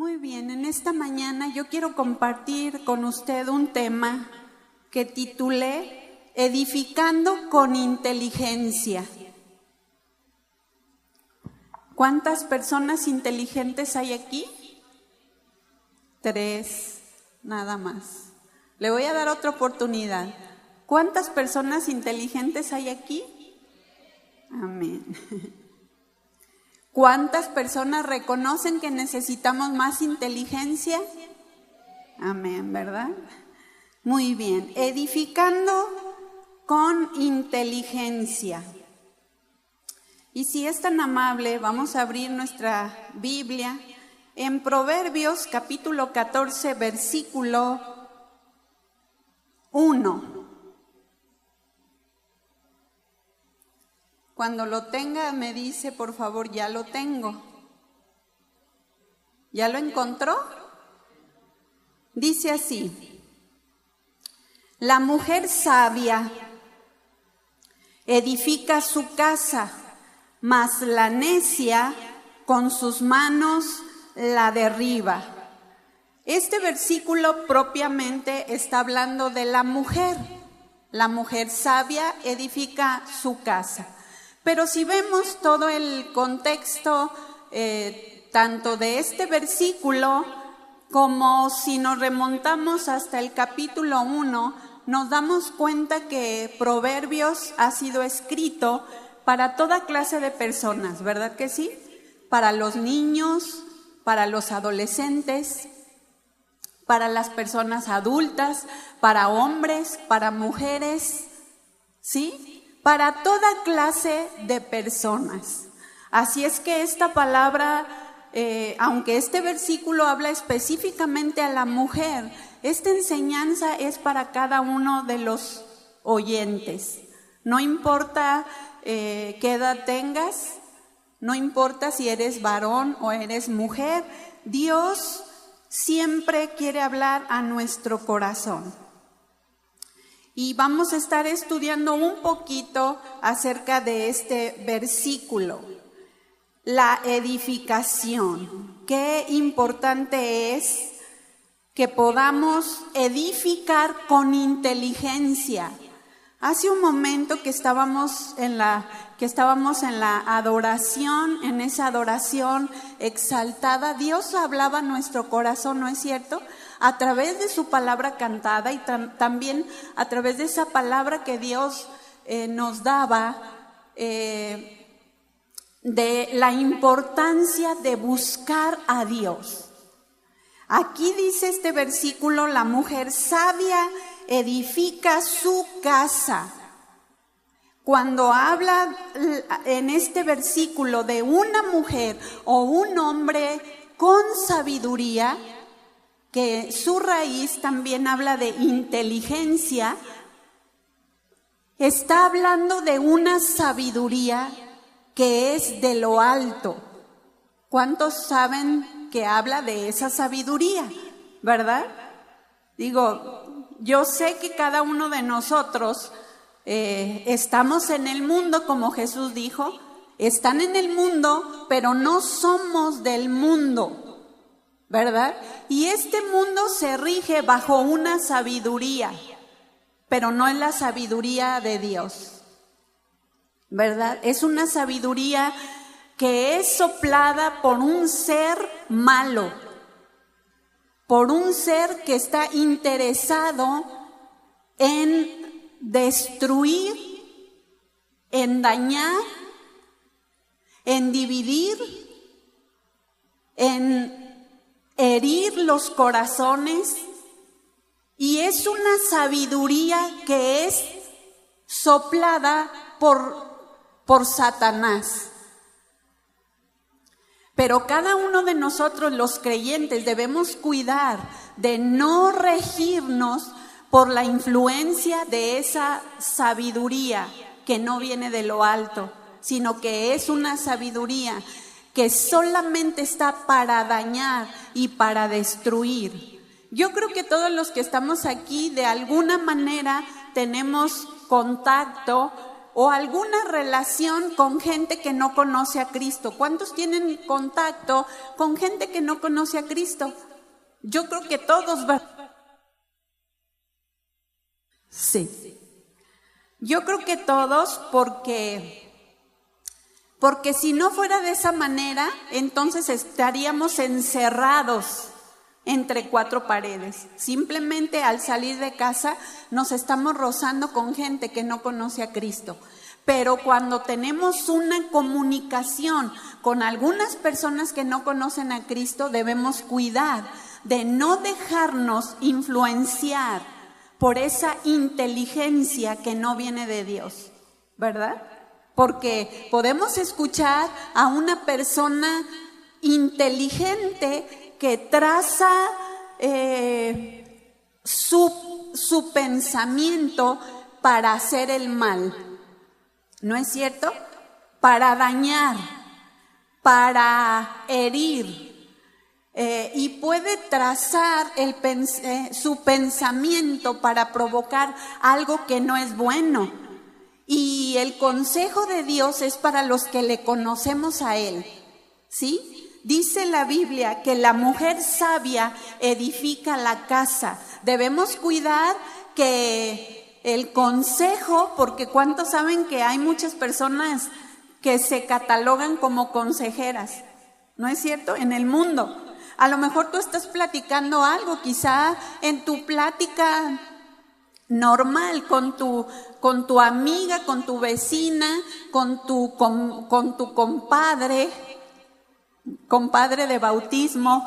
Muy bien, en esta mañana yo quiero compartir con usted un tema que titulé Edificando con inteligencia. ¿Cuántas personas inteligentes hay aquí? 3, nada más. Le voy a dar otra oportunidad. ¿Cuántas personas inteligentes hay aquí? Amén. ¿Cuántas personas reconocen que necesitamos más inteligencia? Amén, ¿verdad? Muy bien. Edificando con inteligencia. Y si es tan amable, vamos a abrir nuestra Biblia en Proverbios capítulo 14, versículo 1. Cuando lo tenga, me dice, por favor, ya lo tengo. ¿Ya lo encontró? Dice así: la mujer sabia edifica su casa, mas la necia con sus manos la derriba. Este versículo propiamente está hablando de la mujer. La mujer sabia edifica su casa. Pero si vemos todo el contexto, tanto de este versículo como si nos remontamos hasta el capítulo 1, nos damos cuenta que Proverbios ha sido escrito para toda clase de personas, ¿verdad que sí? Para los niños, para los adolescentes, para las personas adultas, para hombres, para mujeres, ¿sí? Para toda clase de personas. Así es que esta palabra, aunque este versículo habla específicamente a la mujer, esta enseñanza es para cada uno de los oyentes. No importa qué edad tengas, no importa si eres varón o eres mujer, Dios siempre quiere hablar a nuestro corazón. Y vamos a estar estudiando un poquito acerca de este versículo. La edificación. Qué importante es que podamos edificar con inteligencia. Hace un momento que estábamos en la adoración, en esa adoración exaltada, Dios hablaba a nuestro corazón, ¿no es cierto? A través de su palabra cantada y también a través de esa palabra que Dios nos daba, de la importancia de buscar a Dios. Aquí dice este versículo, la mujer sabia edifica su casa. Cuando habla en este versículo de una mujer o un hombre con sabiduría, que su raíz también habla de inteligencia, está hablando de una sabiduría que es de lo alto. ¿Cuántos saben que habla de esa sabiduría? ¿Verdad? Digo, yo sé que cada uno de nosotros estamos en el mundo, como Jesús dijo, están en el mundo, pero no somos del mundo. ¿Verdad? Y este mundo se rige bajo una sabiduría, pero no es la sabiduría de Dios, ¿verdad? Es una sabiduría que es soplada por un ser malo, por un ser que está interesado en destruir, en dañar, en dividir, en herir los corazones, y es una sabiduría que es soplada por Satanás. Pero cada uno de nosotros, los creyentes, debemos cuidar de no regirnos por la influencia de esa sabiduría que no viene de lo alto, sino que es una sabiduría que solamente está para dañar y para destruir. Yo creo que todos los que estamos aquí de alguna manera tenemos contacto o alguna relación con gente que no conoce a Cristo. ¿Cuántos tienen contacto con gente que no conoce a Cristo? Yo creo que todos. Sí. Yo creo que todos, porque si no fuera de esa manera, entonces estaríamos encerrados entre cuatro paredes. Simplemente al salir de casa nos estamos rozando con gente que no conoce a Cristo. Pero cuando tenemos una comunicación con algunas personas que no conocen a Cristo, debemos cuidar de no dejarnos influenciar por esa inteligencia que no viene de Dios, ¿verdad? Porque podemos escuchar a una persona inteligente que traza su pensamiento para hacer el mal, ¿no es cierto? Para dañar, para herir, y puede trazar su pensamiento para provocar algo que no es bueno. Y el consejo de Dios es para los que le conocemos a Él, ¿sí? Dice la Biblia que la mujer sabia edifica la casa. Debemos cuidar que el consejo, porque ¿cuántos saben que hay muchas personas que se catalogan como consejeras? ¿No es cierto? En el mundo. A lo mejor tú estás platicando algo, quizá en tu plática normal, con tu amiga, con tu vecina, con tu compadre de bautismo,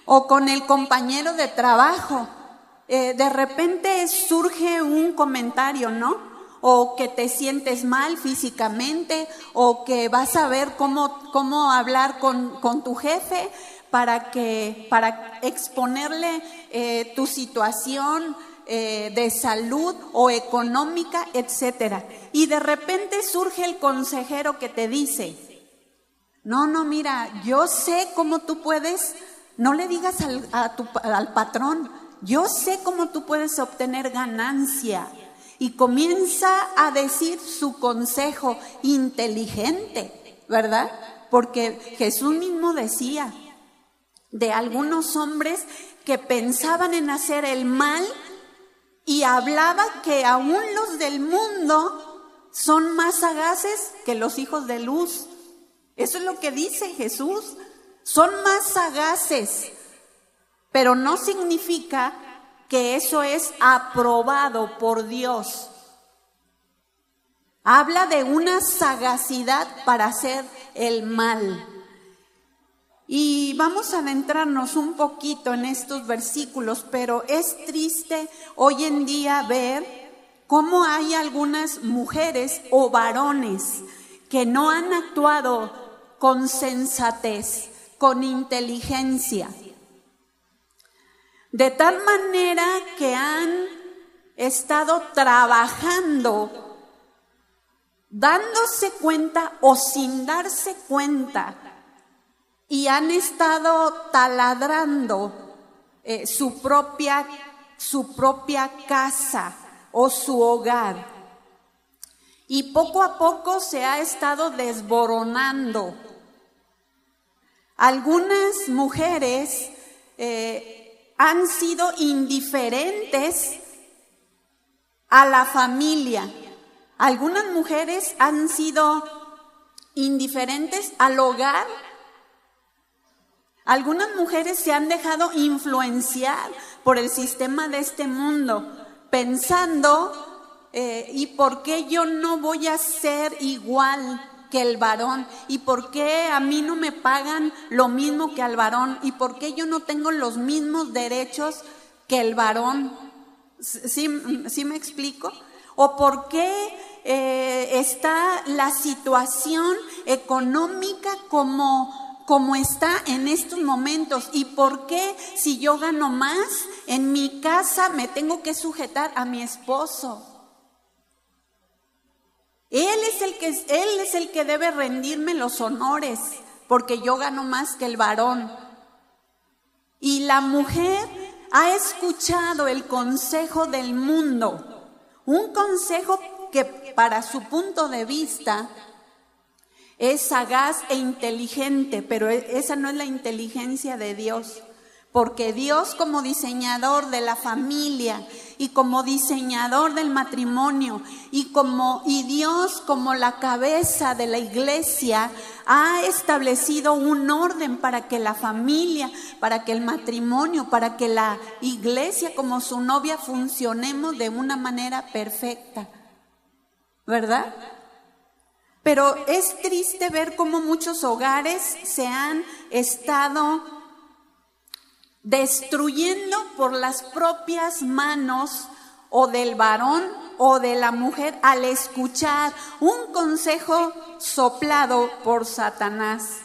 o con el compañero de trabajo. De repente surge un comentario, ¿no? O que te sientes mal físicamente, o que vas a ver cómo hablar con tu jefe para exponerle tu situación de salud o económica, etcétera. Y de repente surge el consejero que te dice: no, mira, yo sé cómo tú puedes, no le digas al patrón, yo sé cómo tú puedes obtener ganancia. Y comienza a decir su consejo inteligente, ¿verdad? Porque Jesús mismo decía de algunos hombres que pensaban en hacer el mal y hablaba que aún los del mundo son más sagaces que los hijos de luz. Eso es lo que dice Jesús. Son más sagaces, pero no significa que eso es aprobado por Dios. Habla de una sagacidad para hacer el mal. Y vamos a adentrarnos un poquito en estos versículos, pero es triste hoy en día ver cómo hay algunas mujeres o varones que no han actuado con sensatez, con inteligencia, de tal manera que han estado trabajando, dándose cuenta o sin darse cuenta, y han estado taladrando su propia casa o su hogar. Y poco a poco se ha estado desboronando. Algunas mujeres han sido indiferentes a la familia. Algunas mujeres han sido indiferentes al hogar. Algunas mujeres se han dejado influenciar por el sistema de este mundo, pensando, ¿y por qué yo no voy a ser igual que el varón? ¿Y por qué a mí no me pagan lo mismo que al varón? ¿Y por qué yo no tengo los mismos derechos que el varón? ¿Sí me explico? ¿O por qué está la situación económica como está en estos momentos? ¿Y por qué si yo gano más en mi casa me tengo que sujetar a mi esposo? Él es el que debe rendirme los honores, porque yo gano más que el varón. Y la mujer ha escuchado el consejo del mundo, un consejo que para su punto de vista es sagaz e inteligente, pero esa no es la inteligencia de Dios. Porque Dios, como diseñador de la familia y como diseñador del matrimonio y Dios como la cabeza de la iglesia, ha establecido un orden para que la familia, para que el matrimonio, para que la iglesia como su novia funcionemos de una manera perfecta, ¿verdad? Pero es triste ver cómo muchos hogares se han estado destruyendo por las propias manos o del varón o de la mujer al escuchar un consejo soplado por Satanás.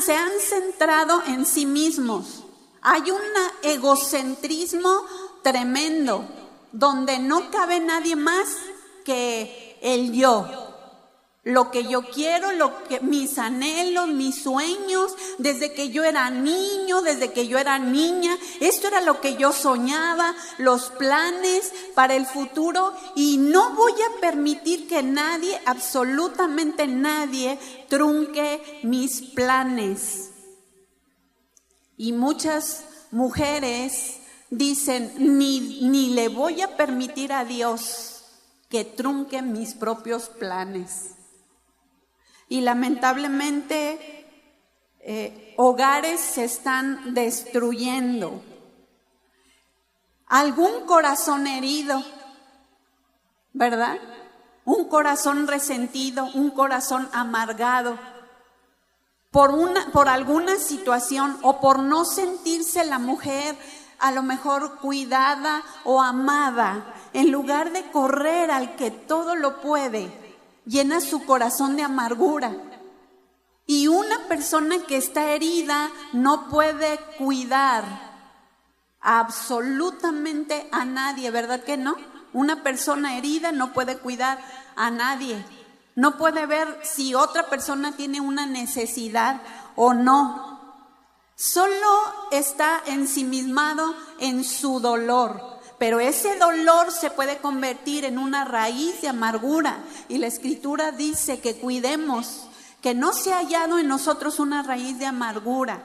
Se han centrado en sí mismos. Hay un egocentrismo tremendo donde no cabe nadie más que el yo. Lo que yo quiero, mis anhelos, mis sueños, desde que yo era niño, desde que yo era niña, esto era lo que yo soñaba, los planes para el futuro, y no voy a permitir que nadie, absolutamente nadie, trunque mis planes. Y muchas mujeres dicen, ni le voy a permitir a Dios que trunque mis propios planes. Y lamentablemente hogares se están destruyendo. Algún corazón herido, ¿verdad? Un corazón resentido, un corazón amargado por alguna situación o por no sentirse la mujer a lo mejor cuidada o amada. En lugar de correr al que todo lo puede, llena su corazón de amargura. Y una persona que está herida no puede cuidar absolutamente a nadie, ¿verdad que no? Una persona herida no puede cuidar a nadie. No puede ver si otra persona tiene una necesidad o no. Solo está ensimismado en su dolor. Pero ese dolor se puede convertir en una raíz de amargura. Y la Escritura dice que cuidemos, que no se ha hallado en nosotros una raíz de amargura.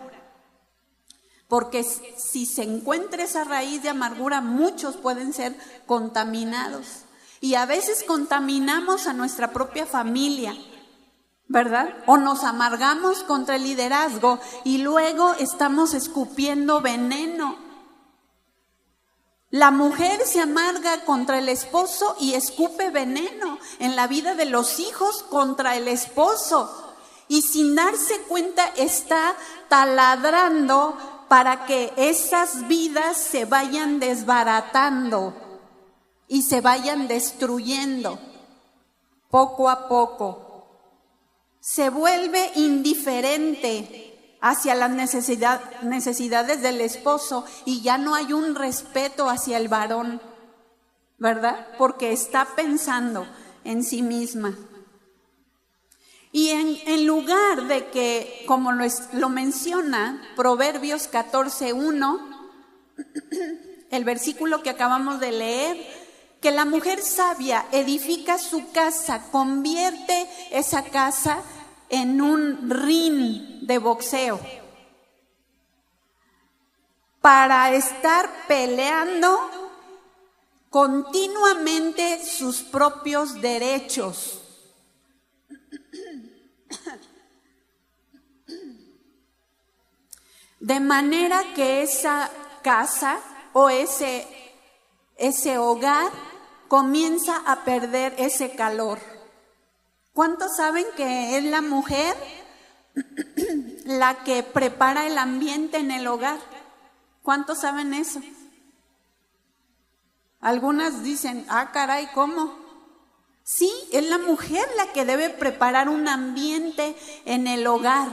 Porque si se encuentra esa raíz de amargura, muchos pueden ser contaminados. Y a veces contaminamos a nuestra propia familia, ¿verdad? O nos amargamos contra el liderazgo y luego estamos escupiendo veneno. La mujer se amarga contra el esposo y escupe veneno en la vida de los hijos contra el esposo. Y sin darse cuenta está taladrando para que esas vidas se vayan desbaratando y se vayan destruyendo poco a poco. Se vuelve indiferente hacia las necesidades del esposo y ya no hay un respeto hacia el varón, ¿verdad? Porque está pensando en sí misma. Y en lugar de que, como lo menciona Proverbios 14:1, el versículo que acabamos de leer, que la mujer sabia edifica su casa, convierte esa casa en un ring de boxeo para estar peleando continuamente sus propios derechos. De manera que esa casa o ese hogar comienza a perder ese calor. ¿Cuántos saben que es la mujer la que prepara el ambiente en el hogar? ¿Cuántos saben eso? Algunas dicen, caray, ¿cómo? Sí, es la mujer la que debe preparar un ambiente en el hogar.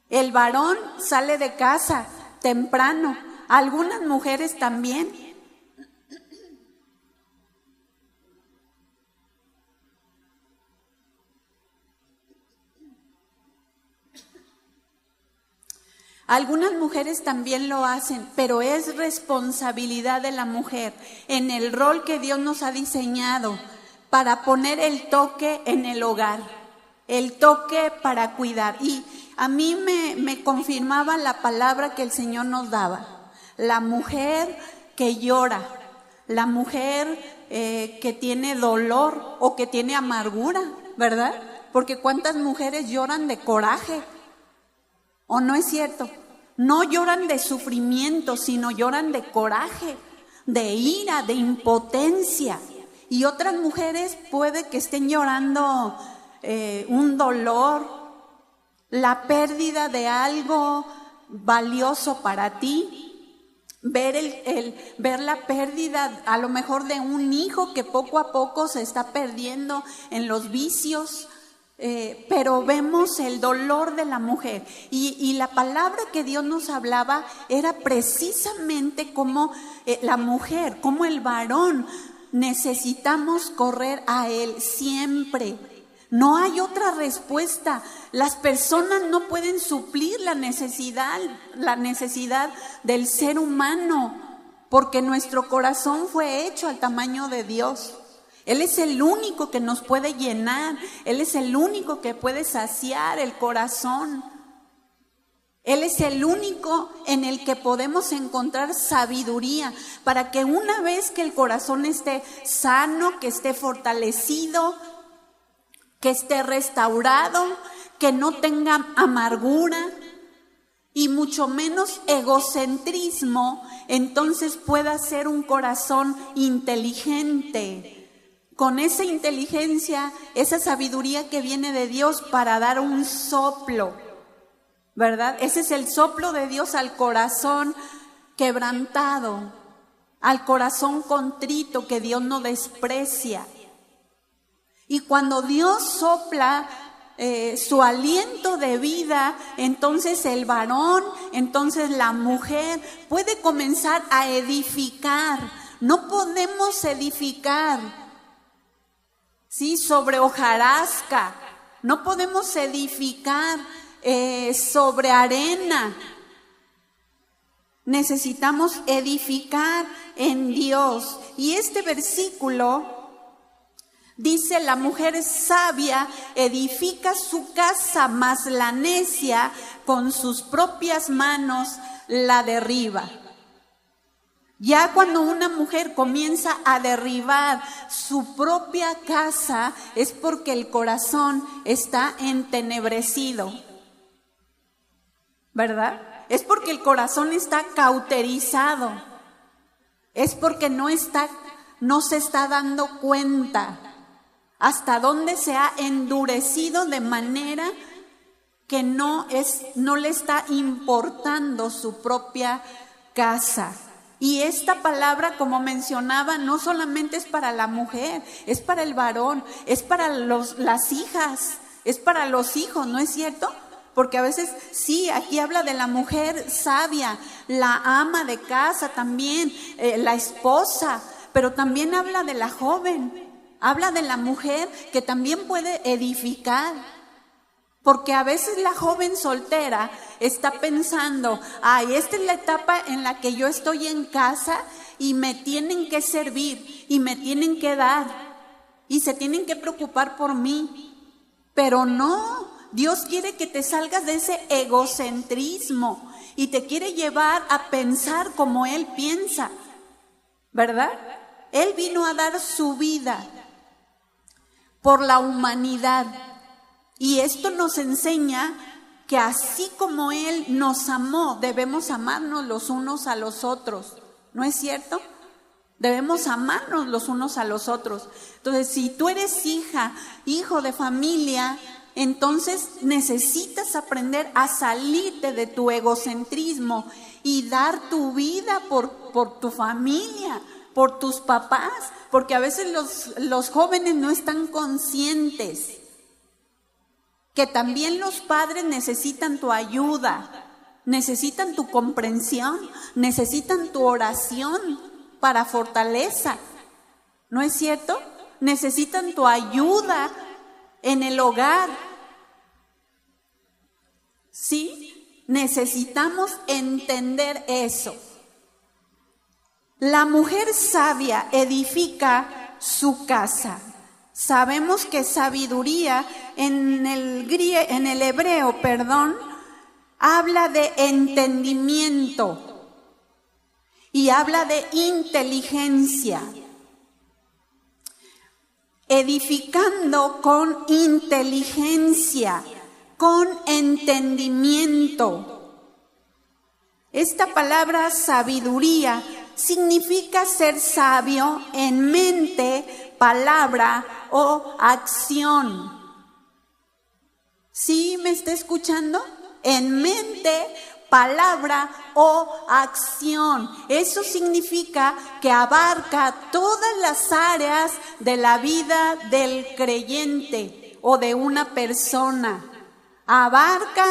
El varón sale de casa temprano, algunas mujeres también. Algunas mujeres también lo hacen, pero es responsabilidad de la mujer en el rol que Dios nos ha diseñado para poner el toque en el hogar, el toque para cuidar. Y a mí me confirmaba la palabra que el Señor nos daba. La mujer que llora, la mujer que tiene dolor o que tiene amargura, ¿verdad? Porque ¿cuántas mujeres lloran de coraje? ¿O no es cierto? No lloran de sufrimiento, sino lloran de coraje, de ira, de impotencia. Y otras mujeres puede que estén llorando un dolor, la pérdida de algo valioso para ti. Ver la pérdida a lo mejor de un hijo que poco a poco se está perdiendo en los vicios, pero vemos el dolor de la mujer. Y la palabra que Dios nos hablaba era precisamente como la mujer, como el varón, necesitamos correr a Él siempre. No hay otra respuesta. Las personas no pueden suplir la necesidad del ser humano, porque nuestro corazón fue hecho al tamaño de Dios. Él es el único que nos puede llenar, Él es el único que puede saciar el corazón. Él es el único en el que podemos encontrar sabiduría, para que una vez que el corazón esté sano, que esté fortalecido, que esté restaurado, que no tenga amargura y mucho menos egocentrismo, entonces pueda ser un corazón inteligente, con esa inteligencia, esa sabiduría que viene de Dios para dar un soplo, ¿verdad? Ese es el soplo de Dios al corazón quebrantado, al corazón contrito que Dios no desprecia. Y cuando Dios sopla su aliento de vida, entonces el varón, entonces la mujer puede comenzar a edificar. No podemos edificar, ¿sí?, sobre hojarasca, no podemos edificar sobre arena. Necesitamos edificar en Dios. Y este versículo dice: la mujer sabia edifica su casa, mas la necia con sus propias manos la derriba. Ya cuando una mujer comienza a derribar su propia casa es porque el corazón está entenebrecido, ¿verdad? Es porque el corazón está cauterizado, es porque no se está dando cuenta hasta dónde se ha endurecido de manera que no le está importando su propia casa. Y esta palabra, como mencionaba, no solamente es para la mujer, es para el varón, es para las hijas, es para los hijos, ¿no es cierto? Porque a veces sí, aquí habla de la mujer sabia, la ama de casa también, la esposa, pero también habla de la joven. Habla de la mujer que también puede edificar, porque a veces la joven soltera está pensando: ay, esta es la etapa en la que yo estoy en casa y me tienen que servir y me tienen que dar y se tienen que preocupar por mí. Pero no, Dios quiere que te salgas de ese egocentrismo y te quiere llevar a pensar como Él piensa, ¿verdad? Él vino a dar su vida por la humanidad. Y esto nos enseña que así como Él nos amó, debemos amarnos los unos a los otros. ¿No es cierto? Debemos amarnos los unos a los otros. Entonces, si tú eres hija, hijo de familia, entonces necesitas aprender a salirte de tu egocentrismo y dar tu vida por tu familia, por tus papás, porque a veces los jóvenes no están conscientes que también los padres necesitan tu ayuda, necesitan tu comprensión, necesitan tu oración para fortaleza, ¿no es cierto? Necesitan tu ayuda en el hogar, ¿sí? Necesitamos entender eso. La mujer sabia edifica su casa. Sabemos que sabiduría en el hebreo, habla de entendimiento y habla de inteligencia. Edificando con inteligencia, con entendimiento. Esta palabra sabiduría significa ser sabio en mente, palabra o acción. ¿Sí me está escuchando? En mente, palabra o acción. Eso significa que abarca todas las áreas de la vida del creyente o de una persona. Abarca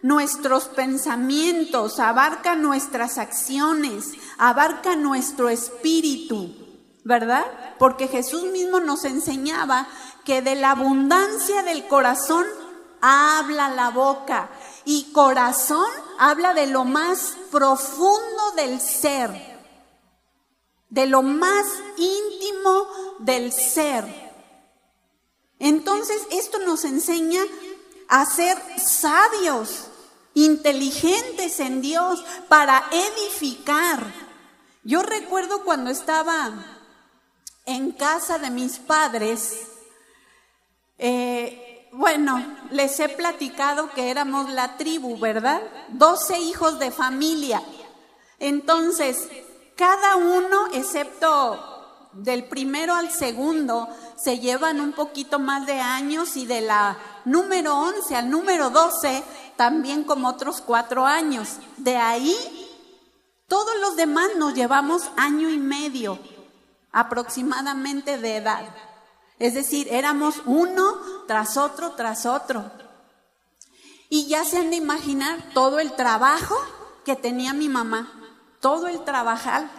nuestros pensamientos, abarca nuestras acciones, abarca nuestro espíritu, ¿verdad? Porque Jesús mismo nos enseñaba que de la abundancia del corazón habla la boca. Y corazón habla de lo más profundo del ser, de lo más íntimo del ser. Entonces, esto nos enseña a ser sabios, inteligentes en Dios, para edificar. Yo recuerdo cuando estaba en casa de mis padres, les he platicado que éramos la tribu, ¿verdad? 12 hijos de familia. Entonces, cada uno, excepto del primero al segundo, se llevan un poquito más de años, y de la número 11 al número 12, también como otros 4 años. De ahí, todos los demás nos llevamos año y medio aproximadamente de edad. Es decir, éramos uno tras otro, tras otro. Y ya se han de imaginar todo el trabajo que tenía mi mamá, todo el trabajar.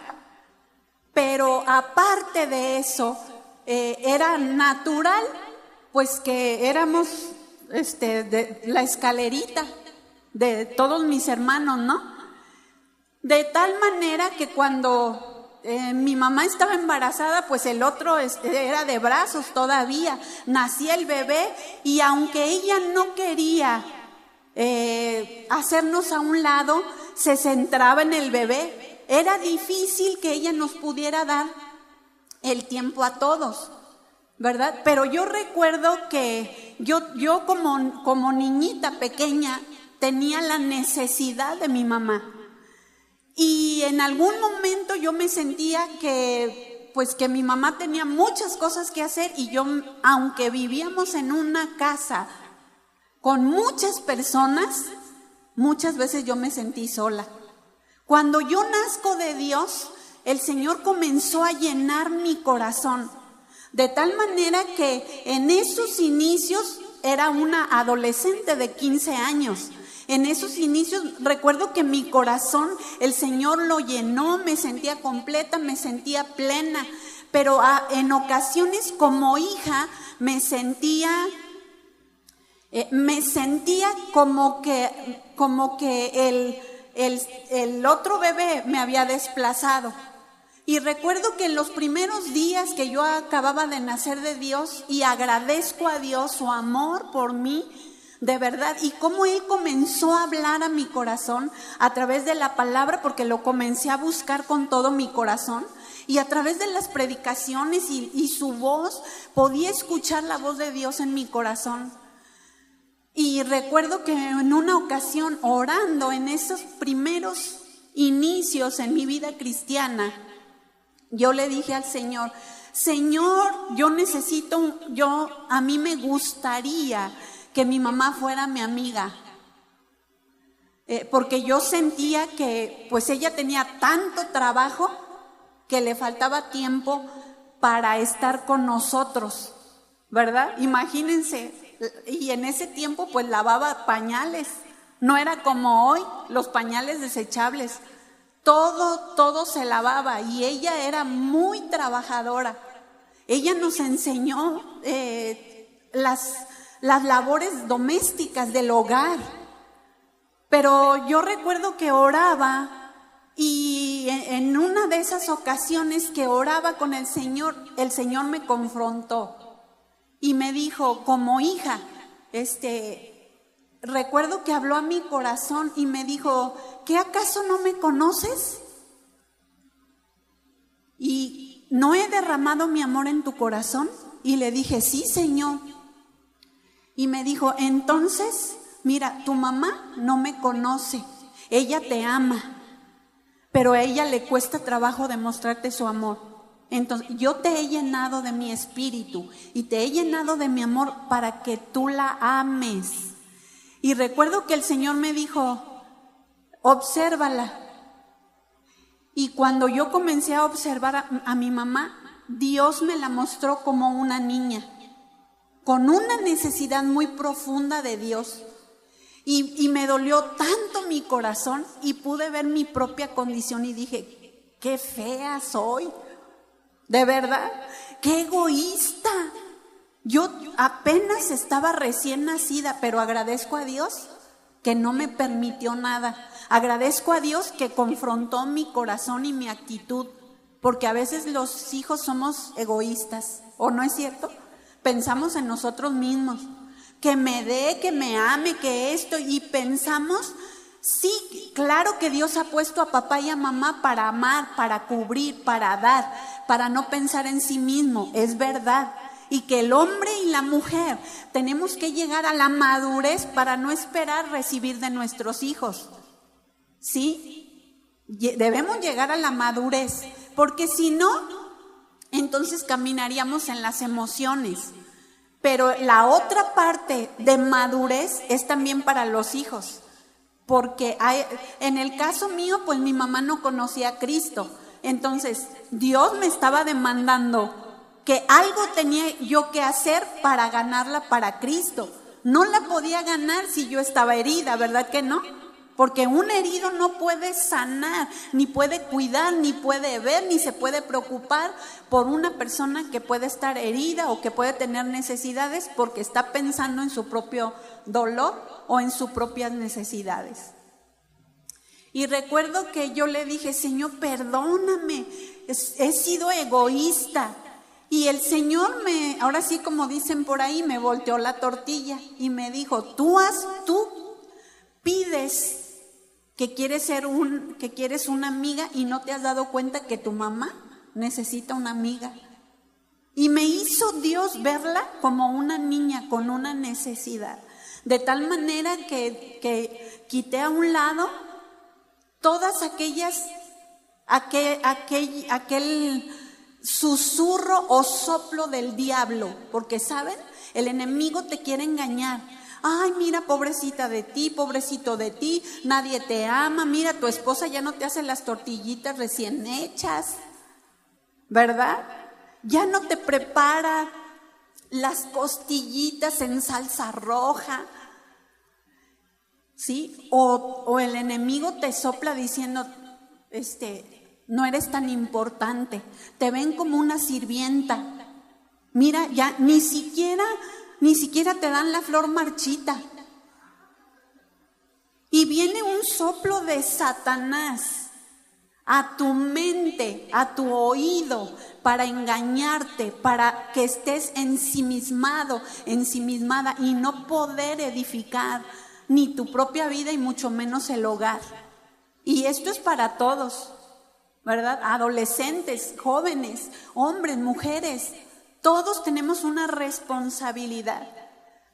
Pero aparte de eso, era natural, pues que éramos de la escalerita de todos mis hermanos, ¿no? De tal manera que cuando mi mamá estaba embarazada, pues el otro era de brazos todavía. Nacía el bebé y aunque ella no quería hacernos a un lado, se centraba en el bebé. Era difícil que ella nos pudiera dar el tiempo a todos, ¿verdad? Pero yo recuerdo que yo como niñita pequeña tenía la necesidad de mi mamá. Y en algún momento yo me sentía que mi mamá tenía muchas cosas que hacer, y yo, aunque vivíamos en una casa con muchas personas, muchas veces yo me sentí sola. Cuando yo nazco de Dios, el Señor comenzó a llenar mi corazón, de tal manera que en esos inicios era una adolescente de 15 años. En esos inicios recuerdo que mi corazón, el Señor lo llenó, me sentía completa, me sentía plena, pero en ocasiones como hija me sentía como que el otro bebé me había desplazado. Y recuerdo que en los primeros días que yo acababa de nacer de Dios, y agradezco a Dios su amor por mí, de verdad, y cómo Él comenzó a hablar a mi corazón a través de la palabra, porque lo comencé a buscar con todo mi corazón, y a través de las predicaciones y su voz, podía escuchar la voz de Dios en mi corazón. Y recuerdo que en una ocasión, orando en esos primeros inicios en mi vida cristiana, yo le dije al Señor: Señor, a mí me gustaría que mi mamá fuera mi amiga, porque yo sentía que pues ella tenía tanto trabajo que le faltaba tiempo para estar con nosotros, ¿verdad? Imagínense, y en ese tiempo pues lavaba pañales, no era como hoy los pañales desechables, todo se lavaba, y ella era muy trabajadora. Ella nos enseñó las labores domésticas del hogar. Pero yo recuerdo que oraba, y en una de esas ocasiones que oraba con el Señor me confrontó. y me dijo, como hija, recuerdo que habló a mi corazón y me dijo, ¿qué acaso no me conoces? ¿Y no he derramado mi amor en tu corazón? Y le dije, sí, Señor. Y me dijo, entonces, mira, tu mamá no me conoce, ella te ama, pero a ella le cuesta trabajo demostrarte su amor. Entonces, yo te he llenado de mi espíritu y te he llenado de mi amor para que tú la ames. Y recuerdo que el Señor me dijo, obsérvala. Y cuando yo comencé a observar a mi mamá, Dios me la mostró como una niña, con una necesidad muy profunda de Dios. Y me dolió tanto mi corazón y pude ver mi propia condición y dije, qué fea soy, de verdad, qué egoísta. Yo apenas estaba recién nacida, pero agradezco a Dios que no me permitió nada. Agradezco a Dios que confrontó mi corazón y mi actitud, porque a veces los hijos somos egoístas, ¿o no es cierto? Pensamos en nosotros mismos, que me dé, que me ame, que esto, y pensamos, sí, claro que Dios ha puesto a papá y a mamá para amar, para cubrir, para dar, para no pensar en sí mismo, es verdad. Y que el hombre y la mujer tenemos que llegar a la madurez para no esperar recibir de nuestros hijos, ¿sí? Debemos llegar a la madurez, porque si no, entonces caminaríamos en las emociones. Pero la otra parte de madurez es también para los hijos, porque en el caso mío, pues mi mamá no conocía a Cristo, entonces Dios me estaba demandando que algo tenía yo que hacer para ganarla para Cristo. No la podía ganar si yo estaba herida, ¿verdad que no? Porque un herido no puede sanar, ni puede cuidar, ni puede ver, ni se puede preocupar por una persona que puede estar herida o que puede tener necesidades porque está pensando en su propio dolor o en sus propias necesidades. Y recuerdo que yo le dije, Señor, perdóname, he sido egoísta. Y el Señor ahora sí como dicen por ahí, me volteó la tortilla y me dijo, tú pides que quieres una amiga y no te has dado cuenta que tu mamá necesita una amiga. Y me hizo Dios verla como una niña con una necesidad, de tal manera que quité a un lado todas aquel susurro o soplo del diablo, porque ¿saben? El enemigo te quiere engañar. Ay, mira, pobrecita de ti, pobrecito de ti, nadie te ama, mira, tu esposa ya no te hace las tortillitas recién hechas, ¿verdad? Ya no te prepara las costillitas en salsa roja, ¿sí? O el enemigo te sopla diciendo, no eres tan importante, te ven como una sirvienta. Mira, ya ni siquiera te dan la flor marchita. Y viene un soplo de Satanás a tu mente, a tu oído, para engañarte, para que estés ensimismado, ensimismada y no poder edificar ni tu propia vida y mucho menos el hogar. Y esto es para todos, ¿verdad? Adolescentes, jóvenes, hombres, mujeres, todos tenemos una responsabilidad.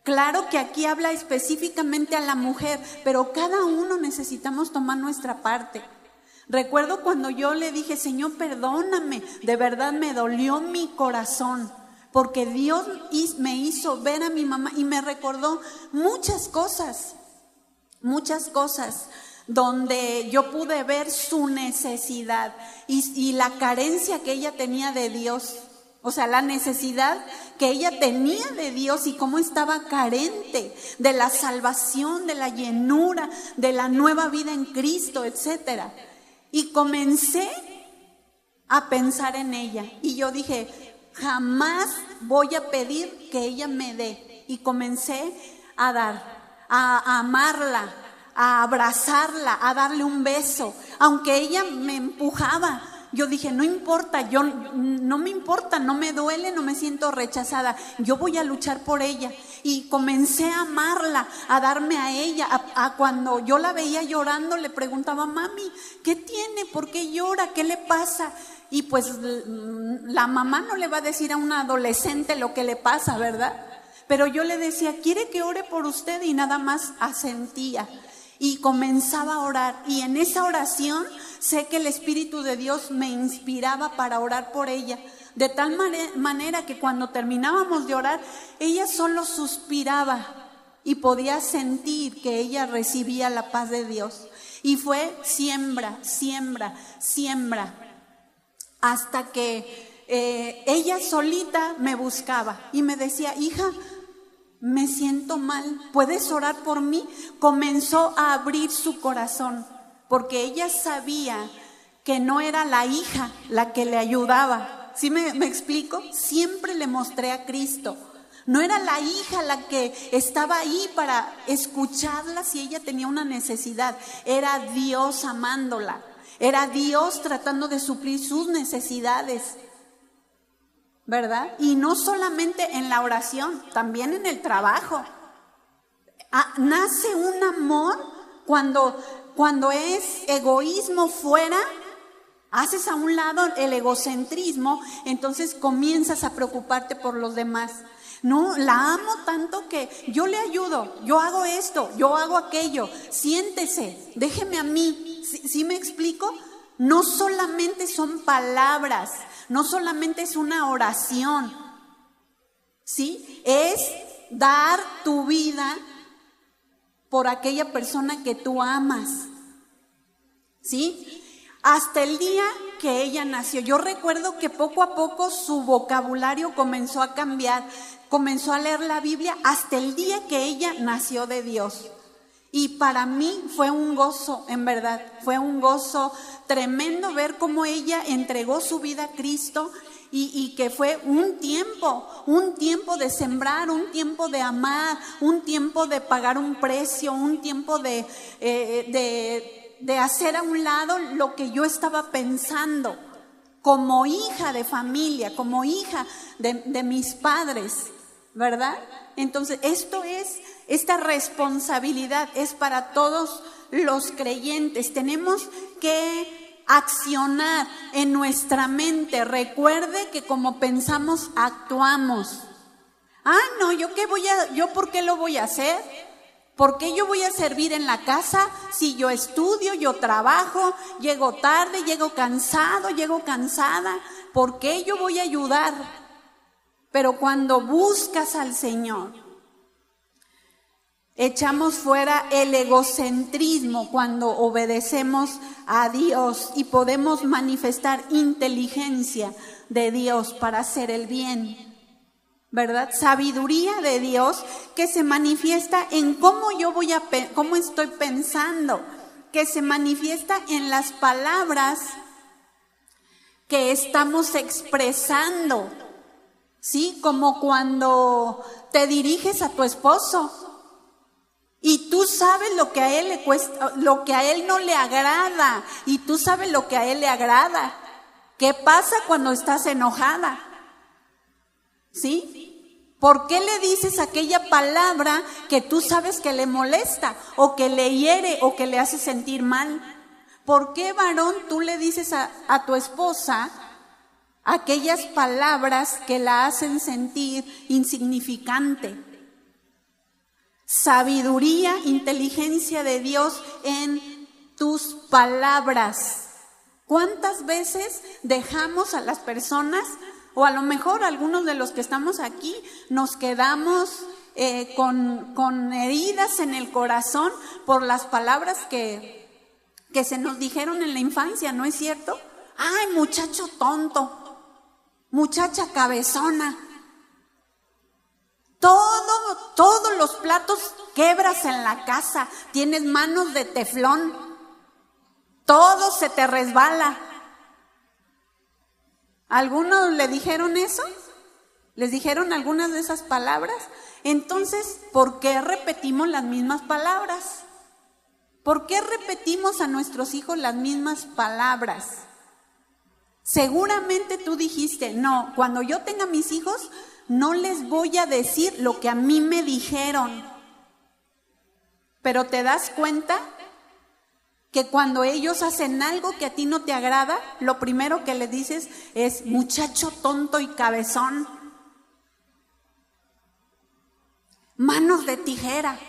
Claro que aquí habla específicamente a la mujer, pero cada uno necesitamos tomar nuestra parte. Recuerdo cuando yo le dije, Señor, perdóname, de verdad me dolió mi corazón, porque Dios me hizo ver a mi mamá y me recordó muchas cosas, donde yo pude ver su necesidad y la carencia que ella tenía de Dios. O sea, la necesidad que ella tenía de Dios y cómo estaba carente de la salvación, de la llenura, de la nueva vida en Cristo, etcétera. Y comencé a pensar en ella. Y yo dije, jamás voy a pedir que ella me dé. Y comencé a dar, a amarla, a abrazarla, a darle un beso. Aunque ella me empujaba, yo dije, no importa, no me importa, no me duele, no me siento rechazada, yo voy a luchar por ella. Y comencé a amarla, a darme a ella, a cuando yo la veía llorando, le preguntaba, mami, ¿qué tiene? ¿Por qué llora? ¿Qué le pasa? Y pues la mamá no le va a decir a una adolescente lo que le pasa, ¿verdad? Pero yo le decía, ¿quiere que ore por usted? Y nada más asentía. Y comenzaba a orar, y en esa oración sé que el Espíritu de Dios me inspiraba para orar por ella, de tal manera que cuando terminábamos de orar, ella solo suspiraba y podía sentir que ella recibía la paz de Dios. Y fue siembra, siembra, siembra, hasta que ella solita me buscaba y me decía, hija, me siento mal, ¿puedes orar por mí? Comenzó a abrir su corazón, porque ella sabía que no era la hija la que le ayudaba. ¿Sí me explico? Siempre le mostré a Cristo. No era la hija la que estaba ahí para escucharla si ella tenía una necesidad. Era Dios amándola. Era Dios tratando de suplir sus necesidades, ¿verdad? Y no solamente en la oración, también en el trabajo. Nace un amor cuando es egoísmo fuera, haces a un lado el egocentrismo, entonces comienzas a preocuparte por los demás. No, la amo tanto que yo le ayudo, yo hago esto, yo hago aquello, siéntese, déjeme a mí. ¿Sí me explico? No solamente son palabras, no solamente es una oración, ¿sí? Es dar tu vida por aquella persona que tú amas, ¿sí? Hasta el día que ella nació, yo recuerdo que poco a poco su vocabulario comenzó a cambiar, comenzó a leer la Biblia hasta el día que ella nació de Dios. Y para mí fue un gozo, en verdad, fue un gozo tremendo ver cómo ella entregó su vida a Cristo y que fue un tiempo de sembrar, un tiempo de amar, un tiempo de pagar un precio, un tiempo de hacer a un lado lo que yo estaba pensando como hija de familia, como hija de mis padres, ¿verdad? Entonces, esta responsabilidad es para todos los creyentes. Tenemos que accionar en nuestra mente. Recuerde que como pensamos, actuamos. No, ¿yo por qué lo voy a hacer? ¿Por qué yo voy a servir en la casa si yo estudio, yo trabajo, llego tarde, llego cansado, llego cansada? ¿Por qué yo voy a ayudar? Pero cuando buscas al Señor, echamos fuera el egocentrismo cuando obedecemos a Dios y podemos manifestar inteligencia de Dios para hacer el bien, ¿verdad? Sabiduría de Dios que se manifiesta en cómo estoy pensando, que se manifiesta en las palabras que estamos expresando. Sí, como cuando te diriges a tu esposo y tú sabes lo que a él le cuesta, lo que a él no le agrada, y tú sabes lo que a él le agrada. ¿Qué pasa cuando estás enojada? ¿Sí? ¿Por qué le dices aquella palabra que tú sabes que le molesta o que le hiere o que le hace sentir mal? ¿Por qué, varón, tú le dices a tu esposa aquellas palabras que la hacen sentir insignificante? Sabiduría, inteligencia de Dios en tus palabras. ¿Cuántas veces dejamos a las personas, o a lo mejor algunos de los que estamos aquí, nos quedamos con heridas en el corazón por las palabras que se nos dijeron en la infancia, ¿no es cierto? ¡Ay, muchacho tonto! Muchacha cabezona, todos los platos quebras en la casa, tienes manos de teflón, todo se te resbala. ¿Algunos le dijeron eso? ¿Les dijeron algunas de esas palabras? Entonces, ¿por qué repetimos las mismas palabras? ¿Por qué repetimos a nuestros hijos las mismas palabras? Seguramente tú dijiste, no, cuando yo tenga mis hijos, no les voy a decir lo que a mí me dijeron. Pero te das cuenta que cuando ellos hacen algo que a ti no te agrada, lo primero que le dices es, muchacho tonto y cabezón, manos de tijera,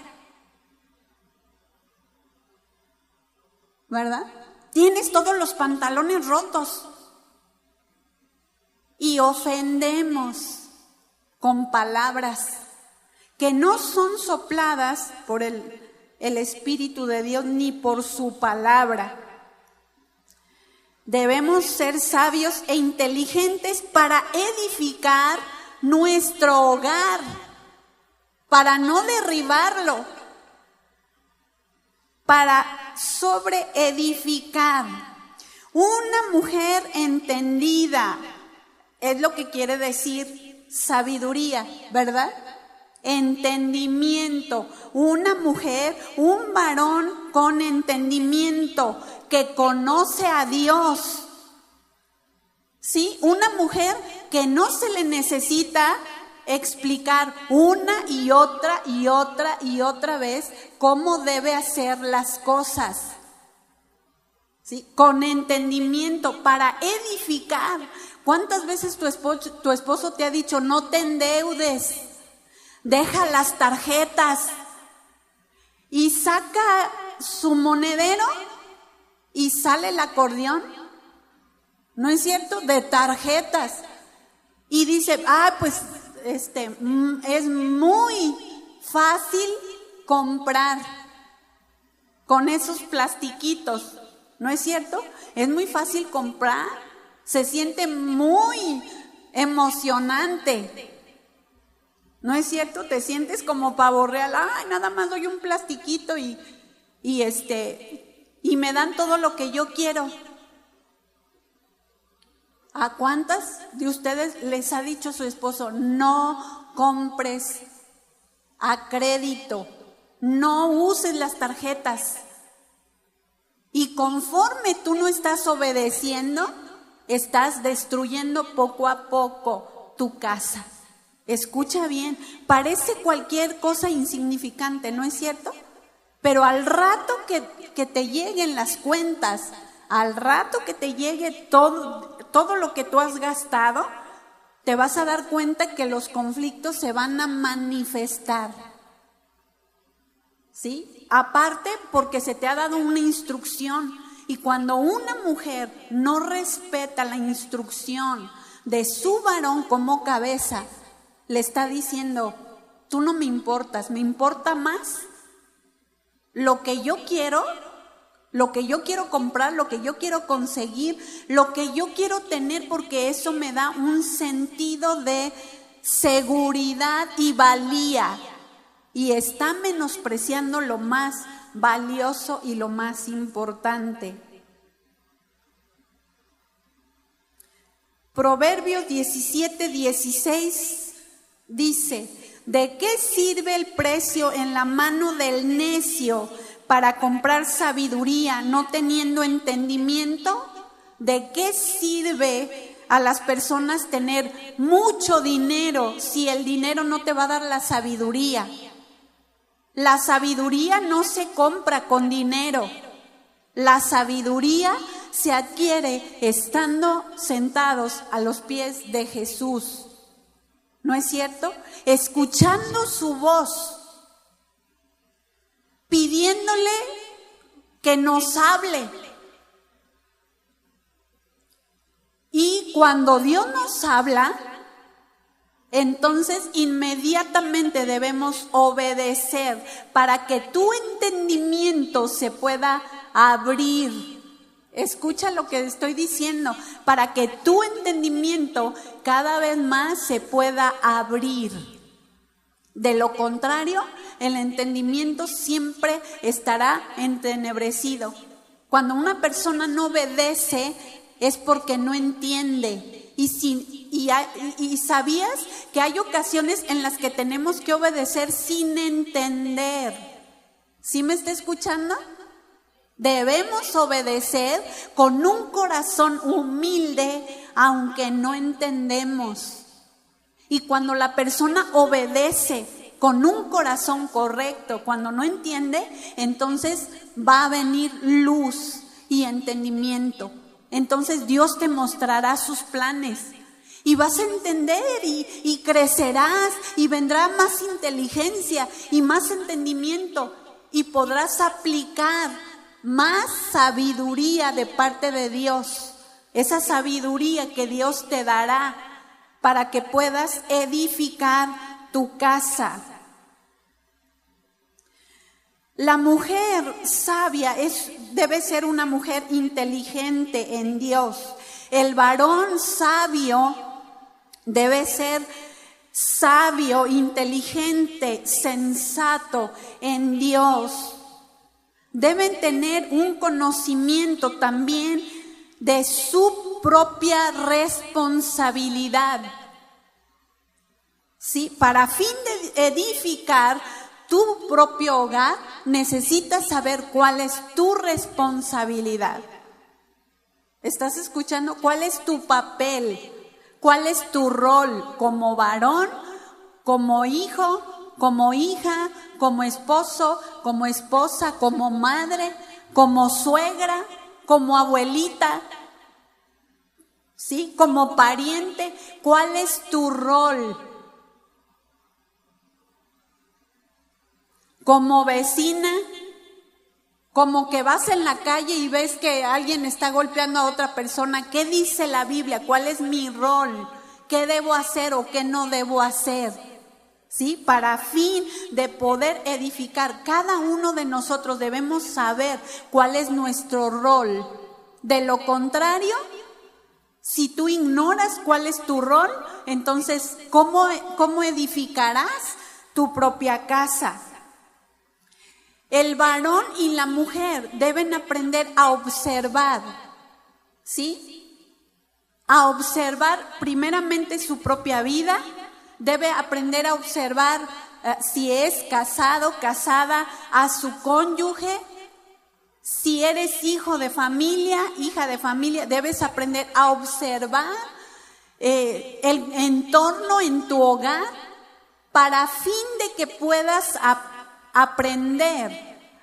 ¿verdad? Tienes todos los pantalones rotos. Y ofendemos con palabras que no son sopladas por el Espíritu de Dios ni por su palabra. Debemos ser sabios e inteligentes para edificar nuestro hogar, para no derribarlo, para sobreedificar. Una mujer entendida es lo que quiere decir sabiduría, ¿verdad? Entendimiento. Una mujer, un varón con entendimiento que conoce a Dios. ¿Sí? Una mujer que no se le necesita explicar una y otra y otra y otra vez cómo debe hacer las cosas. ¿Sí? Con entendimiento para edificar. ¿Cuántas veces tu esposo te ha dicho, no te endeudes, deja las tarjetas? Y saca su monedero y sale el acordeón, ¿no es cierto? De tarjetas. Y dice, pues es muy fácil comprar con esos plastiquitos, ¿no es cierto? Es muy fácil comprar, se siente muy emocionante, ¿no es cierto? Te sientes como pavo real, ay, nada más doy un plastiquito y me dan todo lo que yo quiero. ¿A cuántas de ustedes les ha dicho su esposo, no compres a crédito, no uses las tarjetas? Y conforme tú no estás obedeciendo, estás destruyendo poco a poco tu casa. Escucha bien, parece cualquier cosa insignificante, ¿no es cierto? Pero al rato que te lleguen las cuentas, al rato que te llegue todo lo que tú has gastado, te vas a dar cuenta que los conflictos se van a manifestar. ¿Sí? Aparte porque se te ha dado una instrucción, y cuando una mujer no respeta la instrucción de su varón como cabeza, le está diciendo, tú no me importas, me importa más lo que yo quiero comprar, lo que yo quiero conseguir, lo que yo quiero tener, porque eso me da un sentido de seguridad y valía. Y está menospreciando lo más valioso y lo más importante. Proverbios 17:16 dice, ¿de qué sirve el precio en la mano del necio para comprar sabiduría no teniendo entendimiento? ¿De qué sirve a las personas tener mucho dinero si el dinero no te va a dar la sabiduría? La sabiduría no se compra con dinero. La sabiduría se adquiere estando sentados a los pies de Jesús. ¿No es cierto? Escuchando su voz, pidiéndole que nos hable. Y cuando Dios nos habla, entonces inmediatamente debemos obedecer para que tu entendimiento se pueda abrir. Escucha lo que estoy diciendo, para que tu entendimiento cada vez más se pueda abrir. De lo contrario, el entendimiento siempre estará entenebrecido. Cuando una persona no obedece es porque no entiende. Y sabías que hay ocasiones en las que tenemos que obedecer sin entender. ¿Sí me está escuchando? Debemos obedecer con un corazón humilde, aunque no entendemos. Y cuando la persona obedece con un corazón correcto, cuando no entiende, entonces va a venir luz y entendimiento. Entonces Dios te mostrará sus planes y vas a entender y crecerás y vendrá más inteligencia y más entendimiento y podrás aplicar más sabiduría de parte de Dios. Esa sabiduría que Dios te dará para que puedas edificar tu casa. La mujer sabia debe ser una mujer inteligente en Dios. El varón sabio debe ser sabio, inteligente, sensato en Dios. Deben tener un conocimiento también de su propia responsabilidad. ¿Sí? Para fin de edificar tu propio hogar, necesitas saber cuál es tu responsabilidad. ¿Estás escuchando? ¿Cuál es tu papel? ¿Cuál es tu rol como varón, como hijo, como hija, como esposo, como esposa, como madre, como suegra, como abuelita? ¿Sí? Como pariente, ¿cuál es tu rol? Como vecina, como que vas en la calle y ves que alguien está golpeando a otra persona. ¿Qué dice la Biblia? ¿Cuál es mi rol? ¿Qué debo hacer o qué no debo hacer? ¿Sí? Para fin de poder edificar, cada uno de nosotros debemos saber cuál es nuestro rol. De lo contrario, si tú ignoras cuál es tu rol, entonces, ¿cómo edificarás tu propia casa? El varón y la mujer deben aprender a observar, ¿sí? A observar primeramente su propia vida, debe aprender a observar si es casado, casada, a su cónyuge. Si eres hijo de familia, hija de familia, debes aprender a observar el entorno en tu hogar para fin de que puedas aprender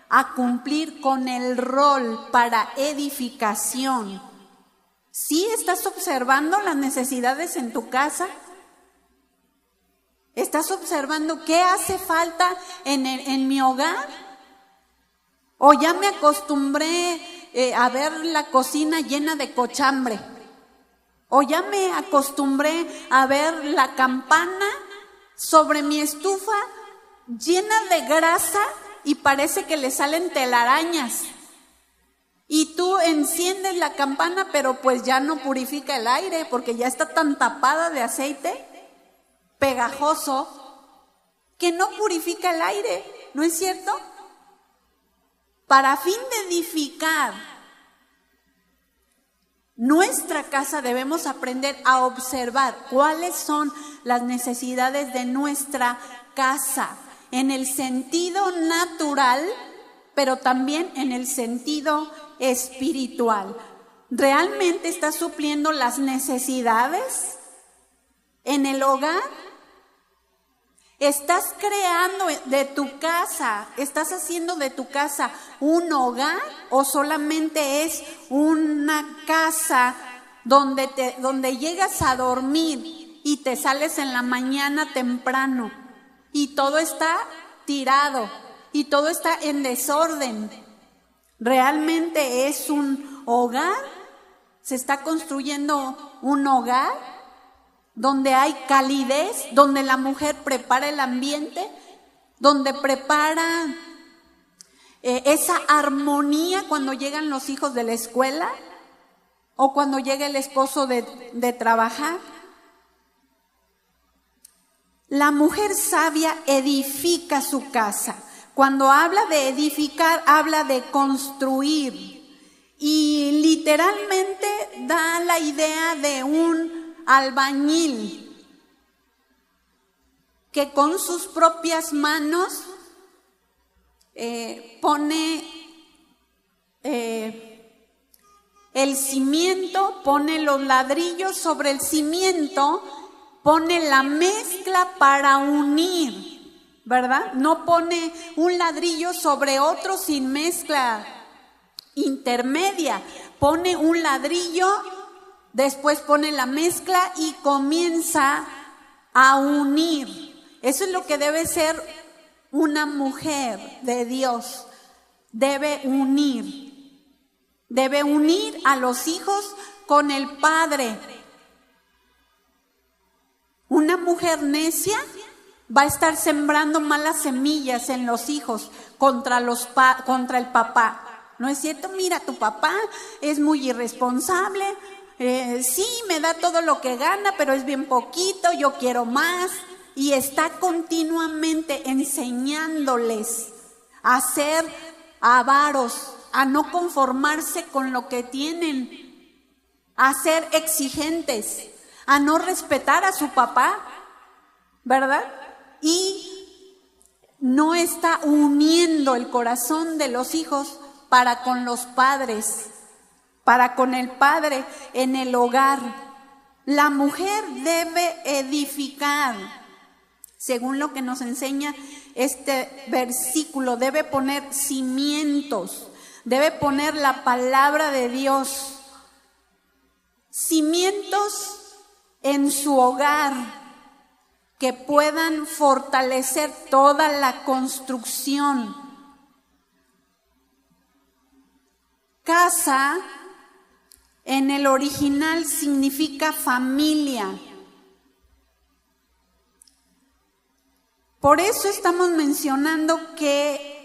a cumplir con el rol para edificación. ¿Sí estás observando las necesidades en tu casa? ¿Estás observando qué hace falta en mi hogar? ¿O ya me acostumbré a ver la cocina llena de cochambre? ¿O ya me acostumbré a ver la campana sobre mi estufa llena de grasa y parece que le salen telarañas? Y tú enciendes la campana, pero pues ya no purifica el aire porque ya está tan tapada de aceite pegajoso que no purifica el aire, ¿no es cierto? Para fin de edificar nuestra casa debemos aprender a observar cuáles son las necesidades de nuestra casa en el sentido natural, pero también en el sentido espiritual. ¿Realmente estás supliendo las necesidades en el hogar? ¿Estás creando de tu casa, estás haciendo de tu casa un hogar o solamente es una casa donde llegas a dormir y te sales en la mañana temprano y todo está tirado y todo está en desorden? ¿Realmente es un hogar? ¿Se está construyendo un hogar donde hay calidez, donde la mujer prepara el ambiente, donde prepara esa armonía cuando llegan los hijos de la escuela o cuando llega el esposo de trabajar? La mujer sabia edifica su casa. Cuando habla de edificar, habla de construir y literalmente da la idea de un albañil que con sus propias manos pone el cimiento, pone los ladrillos sobre el cimiento, pone la mezcla para unir, ¿verdad? No pone un ladrillo sobre otro sin mezcla intermedia, pone un ladrillo, después pone la mezcla y comienza a unir. Eso es lo que debe ser una mujer de Dios, debe unir a los hijos con el padre. Una mujer necia va a estar sembrando malas semillas en los hijos contra el papá. ¿No es cierto? Mira, tu papá es muy irresponsable, sí, me da todo lo que gana, pero es bien poquito, yo quiero más. Y está continuamente enseñándoles a ser avaros, a no conformarse con lo que tienen, a ser exigentes, a no respetar a su papá, ¿verdad? Y no está uniendo el corazón de los hijos para con los padres, para con el padre en el hogar. La mujer debe edificar, según lo que nos enseña este versículo, debe poner cimientos, debe poner la palabra de Dios, cimientos en su hogar que puedan fortalecer toda la construcción. Casa en el original significa familia. Por eso estamos mencionando que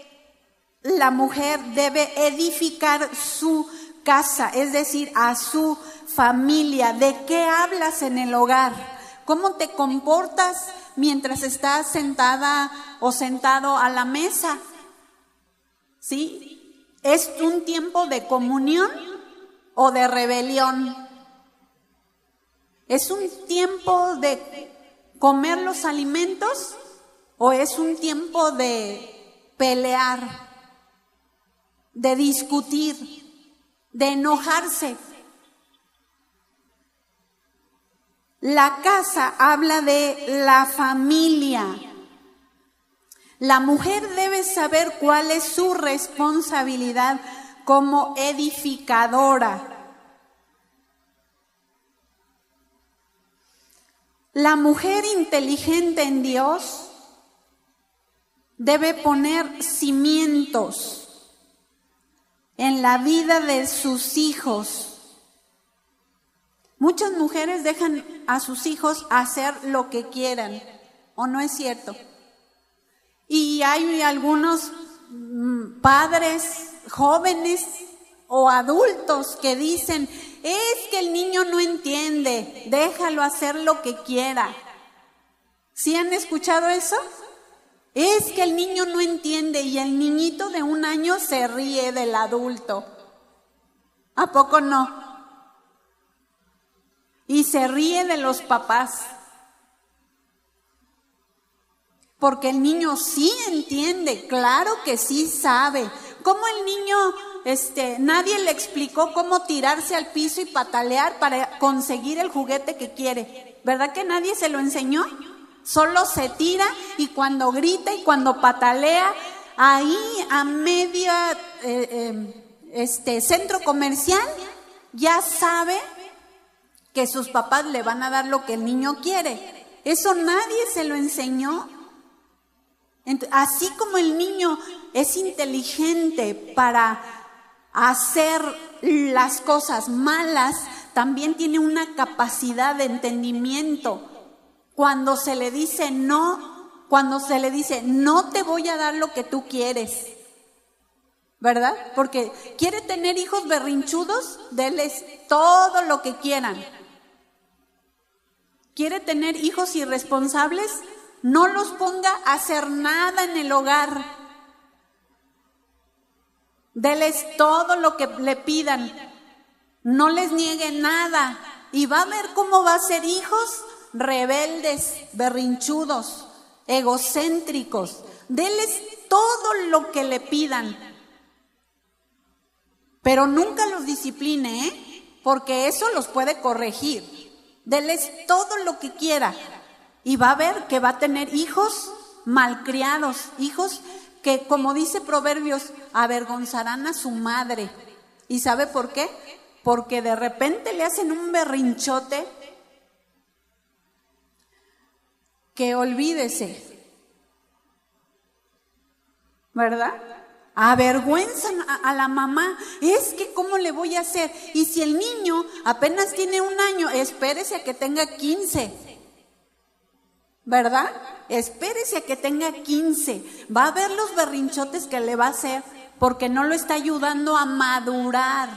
la mujer debe edificar su casa, es decir, a su familia. ¿De qué hablas en el hogar? ¿Cómo te comportas mientras estás sentada o sentado a la mesa? ¿Sí? ¿Es un tiempo de comunión o de rebelión? ¿Es un tiempo de comer los alimentos o es un tiempo de pelear, de discutir, de enojarse? La casa habla de la familia. La mujer debe saber cuál es su responsabilidad como edificadora. La mujer inteligente en Dios debe poner cimientos en la vida de sus hijos. Muchas mujeres dejan a sus hijos hacer lo que quieran, ¿o no es cierto? Y hay algunos padres jóvenes o adultos que dicen, es que el niño no entiende, déjalo hacer lo que quiera. ¿Sí han escuchado eso? Es que el niño no entiende y el niñito de 1 año se ríe del adulto. ¿A poco no? Y se ríe de los papás. Porque el niño sí entiende, claro que sí sabe. ¿Cómo el niño, nadie le explicó cómo tirarse al piso y patalear para conseguir el juguete que quiere? ¿Verdad que nadie se lo enseñó? Solo se tira y cuando grita y cuando patalea, ahí a media centro comercial, ya sabe que sus papás le van a dar lo que el niño quiere. Eso nadie se lo enseñó. Así como el niño es inteligente para hacer las cosas malas, también tiene una capacidad de entendimiento. Cuando se le dice no te voy a dar lo que tú quieres, ¿verdad? Porque quiere tener hijos berrinchudos, denles todo lo que quieran. Quiere tener hijos irresponsables, no los ponga a hacer nada en el hogar. Deles todo lo que le pidan. No les niegue nada. Y va a ver cómo va a ser hijos rebeldes, berrinchudos, egocéntricos. Deles todo lo que le pidan. pero nunca los discipline, porque eso los puede corregir. Deles todo lo que quiera y va a ver que va a tener hijos malcriados, hijos que, como dice Proverbios, avergonzarán a su madre. ¿Y sabe por qué? Porque de repente le hacen un berrinchote que olvídese, ¿verdad? Avergüenzan a la mamá. Es que ¿cómo le voy a hacer? Y si el niño apenas tiene 1 año, espérese a que tenga 15, ¿verdad? Espérese a que tenga 15. Va a ver los berrinchotes que le va a hacer porque no lo está ayudando a madurar.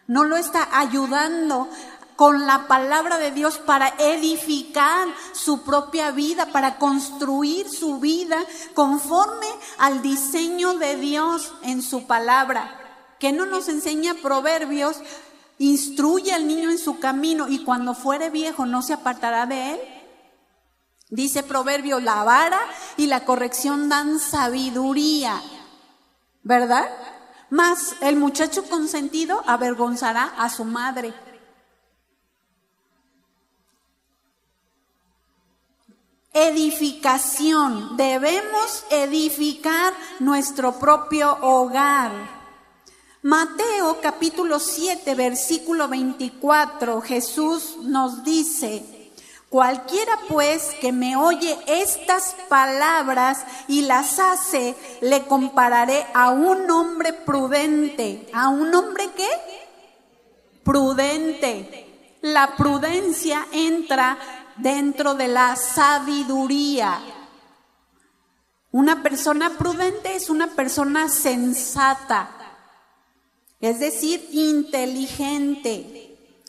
No lo está ayudando con la palabra de Dios para edificar su propia vida, para construir su vida conforme al diseño de Dios en su palabra. ¿Qué no nos enseña Proverbios? Instruye al niño en su camino y cuando fuere viejo no se apartará de él. Dice Proverbio, la vara y la corrección dan sabiduría, ¿verdad? Mas el muchacho consentido avergonzará a su madre. Edificación. Debemos edificar nuestro propio hogar. Mateo capítulo 7, versículo 24, Jesús nos dice: cualquiera pues que me oye estas palabras y las hace, le compararé a un hombre prudente. ¿A un hombre qué? Prudente. La prudencia entra dentro de la sabiduría. Una persona prudente es una persona sensata, es decir, inteligente.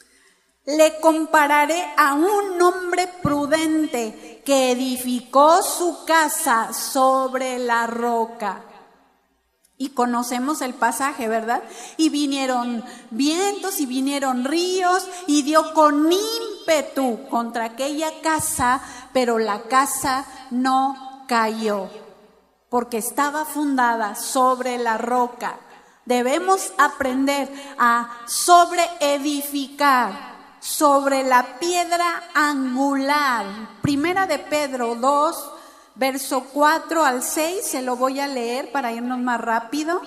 Le compararé a un hombre prudente que edificó su casa sobre la roca. Y conocemos el pasaje, ¿verdad? Y vinieron vientos y vinieron ríos y dio con ímpetu contra aquella casa, pero la casa no cayó, porque estaba fundada sobre la roca. Debemos aprender a sobreedificar sobre la piedra angular. Primera de Pedro 2, verso 4 al 6, se lo voy a leer para irnos más rápido.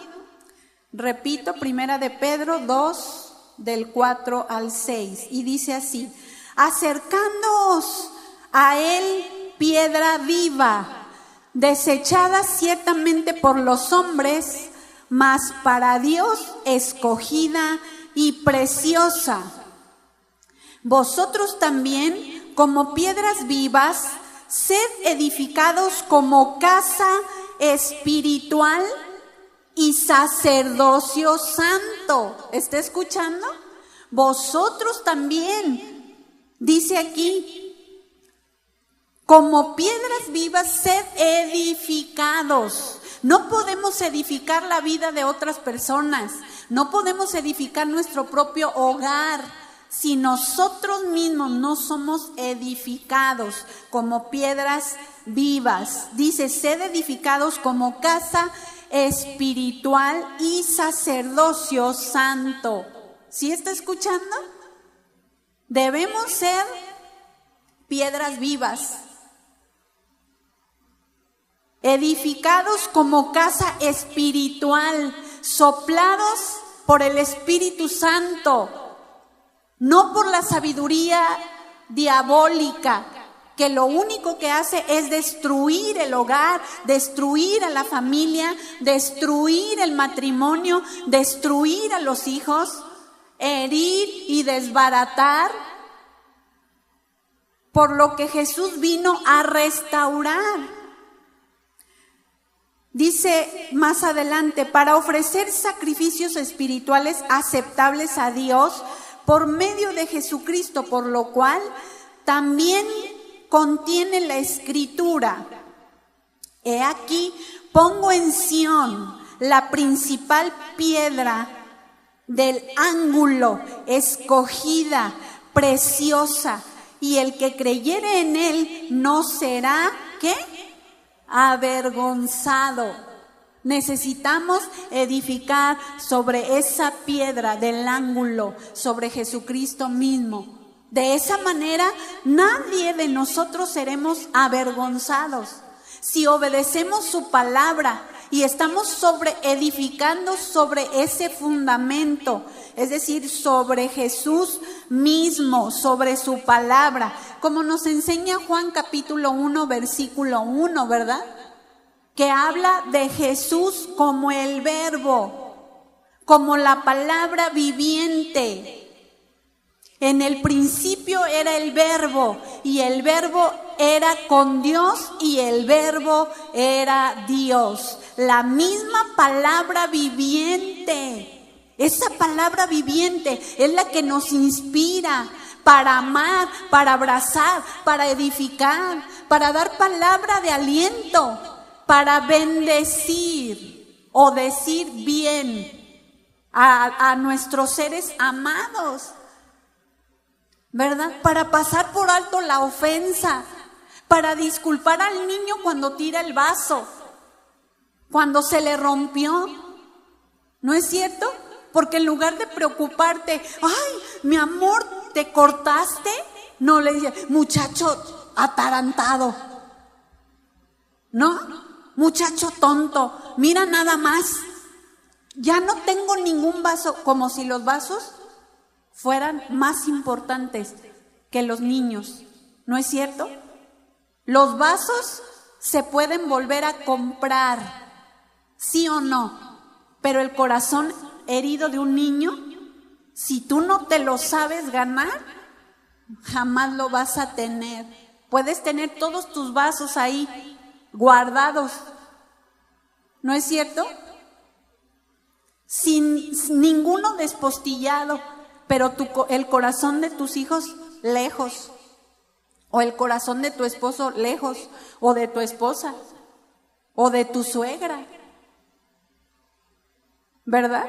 Repito, Primera de Pedro 2, del 4 al 6, y dice así: acercándoos a él, piedra viva, desechada ciertamente por los hombres, mas para Dios escogida y preciosa. Vosotros también, como piedras vivas, sed edificados como casa espiritual y sacerdocio santo. ¿Está escuchando? Vosotros también, dice aquí, como piedras vivas, sed edificados. No podemos edificar la vida de otras personas, no podemos edificar nuestro propio hogar si nosotros mismos no somos edificados como piedras vivas. Dice, sed edificados como casa espiritual y sacerdocio santo. ¿Sí está escuchando? Debemos ser piedras vivas, edificados como casa espiritual, soplados por el Espíritu Santo, no por la sabiduría diabólica, que lo único que hace es destruir el hogar, destruir a la familia, destruir el matrimonio, destruir a los hijos, herir y desbaratar, por lo que Jesús vino a restaurar. Dice más adelante, para ofrecer sacrificios espirituales aceptables a Dios por medio de Jesucristo, por lo cual también contiene la Escritura: he aquí, pongo en Sión la principal piedra del ángulo, escogida, preciosa, y el que creyere en él no será, ¿qué? Avergonzado. Necesitamos edificar sobre esa piedra del ángulo, sobre Jesucristo mismo. De esa manera, nadie de nosotros seremos avergonzados. Si obedecemos su palabra y estamos edificando sobre ese fundamento, es decir, sobre Jesús mismo, sobre su palabra, como nos enseña Juan capítulo 1, versículo 1, ¿verdad? Que habla de Jesús como el verbo, como la palabra viviente. En el principio era el verbo, y el verbo era con Dios, y el verbo era Dios. La misma palabra viviente. Esa palabra viviente es la que nos inspira para amar, para abrazar, para edificar, para dar palabra de aliento, para bendecir o decir bien a nuestros seres amados, ¿verdad? Para pasar por alto la ofensa, para disculpar al niño cuando tira el vaso, cuando se le rompió. ¿No es cierto? Porque en lugar de preocuparte, ay, mi amor, ¿te cortaste? No le dice, muchacho atarantado. ¿No? Muchacho tonto, mira nada más. Ya no tengo ningún vaso, como si los vasos fueran más importantes que los niños. ¿No es cierto? Los vasos se pueden volver a comprar, ¿sí o no? Pero el corazón herido de un niño, si tú no te lo sabes ganar, jamás lo vas a tener. Puedes tener todos tus vasos ahí guardados, ¿no es cierto? Sin ninguno despostillado, pero el corazón de tus hijos lejos, o el corazón de tu esposo lejos, o de tu esposa, o de tu suegra, ¿verdad?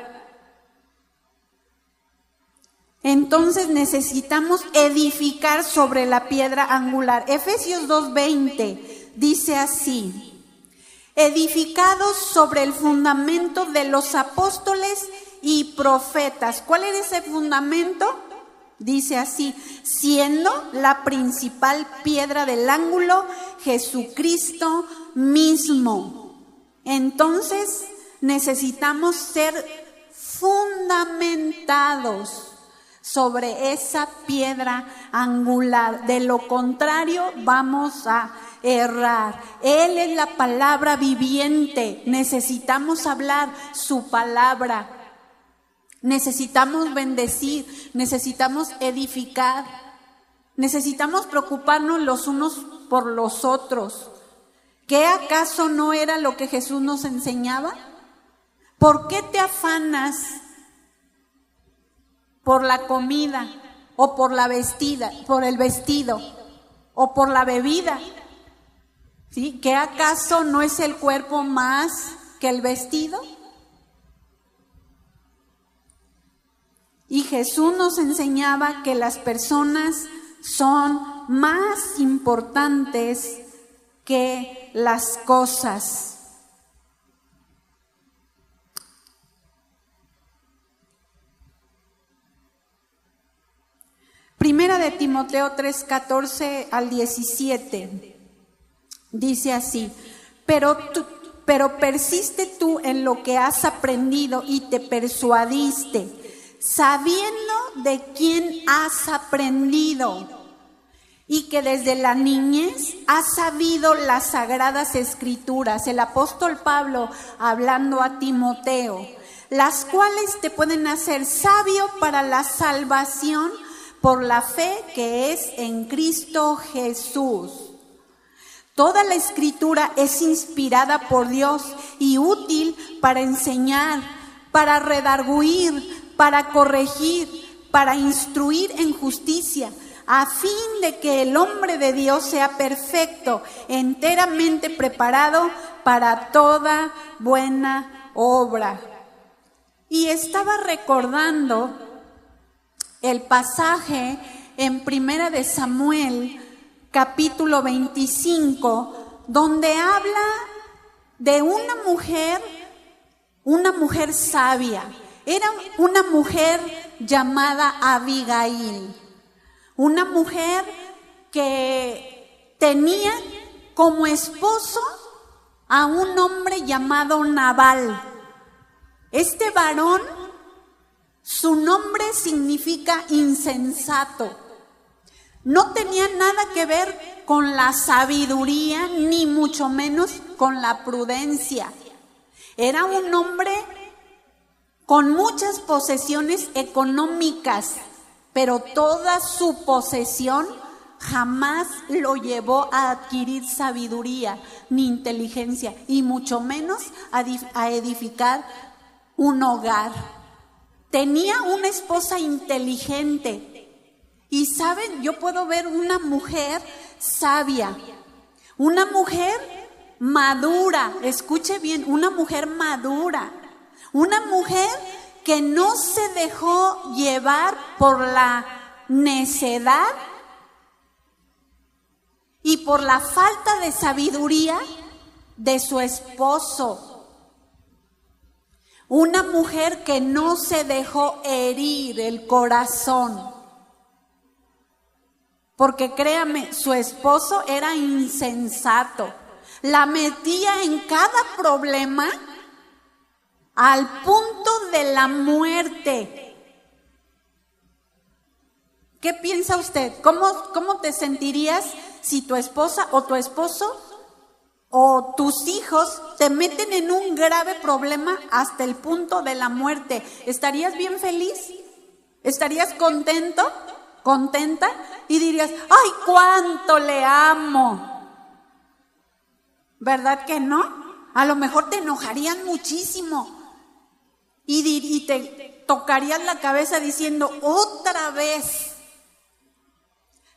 Entonces necesitamos edificar sobre la piedra angular. Efesios 2:20 dice así: edificados sobre el fundamento de los apóstoles y profetas. ¿Cuál era ese fundamento? Dice así: siendo la principal piedra del ángulo Jesucristo mismo. Entonces necesitamos ser fundamentados sobre esa piedra angular. De lo contrario, vamos a errar. Él es la palabra viviente. Necesitamos hablar su palabra. Necesitamos bendecir. Necesitamos edificar. Necesitamos preocuparnos los unos por los otros. ¿Qué acaso no era lo que Jesús nos enseñaba? ¿Por qué te afanas por la comida, o por la vestida, por el vestido, o por la bebida? ¿Sí? ¿Qué acaso no es el cuerpo más que el vestido? Y Jesús nos enseñaba que las personas son más importantes que las cosas. Primera de Timoteo 3:14 al 17 dice así: pero persiste tú en lo que has aprendido y te persuadiste, sabiendo de quién has aprendido, y que desde la niñez has sabido las sagradas escrituras. El apóstol Pablo hablando a Timoteo, las cuales te pueden hacer sabio para la salvación por la fe que es en Cristo Jesús. Toda la escritura es inspirada por Dios y útil para enseñar, para redarguir, para corregir, para instruir en justicia, a fin de que el hombre de Dios sea perfecto, enteramente preparado para toda buena obra. Y estaba recordando el pasaje en Primera de Samuel, capítulo 25, donde habla de una mujer una mujer sabia. Era una mujer llamada Abigail, una mujer que tenía como esposo a un hombre llamado Nabal. Este varón, su nombre significa insensato. No tenía nada que ver con la sabiduría, ni mucho menos con la prudencia. Era un hombre con muchas posesiones económicas, pero toda su posesión jamás lo llevó a adquirir sabiduría ni inteligencia, y mucho menos a edificar un hogar. Tenía una esposa inteligente. Y saben, yo puedo ver una mujer sabia, una mujer madura, escuche bien, una mujer madura, una mujer que no se dejó llevar por la necedad y por la falta de sabiduría de su esposo. Una mujer que no se dejó herir el corazón. Porque créame, su esposo era insensato. La metía en cada problema al punto de la muerte. ¿Qué piensa usted? ¿Cómo te sentirías si tu esposa o tu esposo o tus hijos te meten en un grave problema hasta el punto de la muerte? ¿Estarías bien feliz? ¿Estarías contento? ¿Contenta? Y dirías, ¡ay, cuánto le amo! ¿Verdad que no? A lo mejor te enojarían muchísimo y te tocarías la cabeza diciendo, ¡otra vez!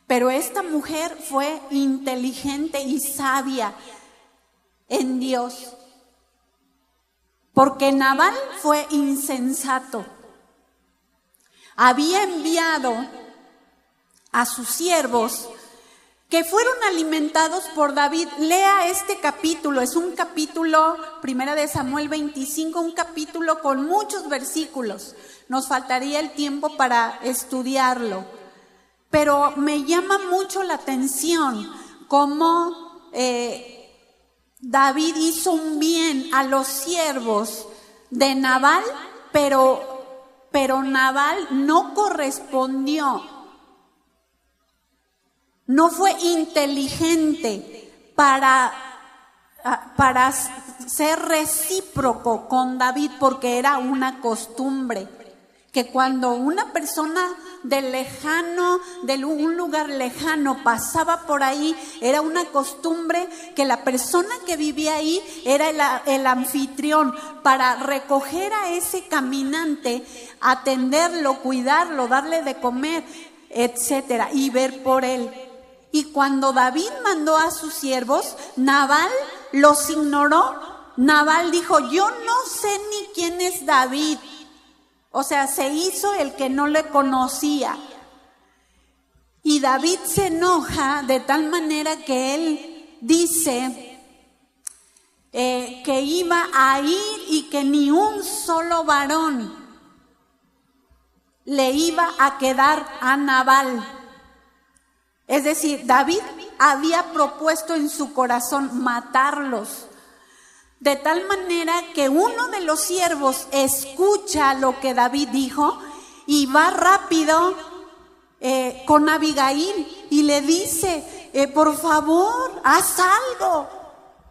Pero esta mujer fue inteligente y sabia en Dios, porque Nabal fue insensato. Había enviado a sus siervos que fueron alimentados por David. Lea este capítulo, es un capítulo, 1 de Samuel 25, un capítulo con muchos versículos. Nos faltaría el tiempo para estudiarlo, pero me llama mucho la atención cómo David hizo un bien a los siervos de Nabal, pero Nabal no correspondió. No fue inteligente para ser recíproco con David, porque era una costumbre que cuando una persona de un lugar lejano pasaba por ahí, era una costumbre que la persona que vivía ahí era el anfitrión, para recoger a ese caminante, atenderlo, cuidarlo, darle de comer, etcétera, y ver por él. Y cuando David mandó a sus siervos, Nabal los ignoró. Nabal dijo, yo no sé ni quién es David. O sea, se hizo el que no le conocía. Y David se enoja de tal manera que él dice que iba a ir y que ni un solo varón le iba a quedar a Nabal. Es decir, David había propuesto en su corazón matarlos. De tal manera que uno de los siervos escucha lo que David dijo y va rápido con Abigail y le dice, por favor, haz algo.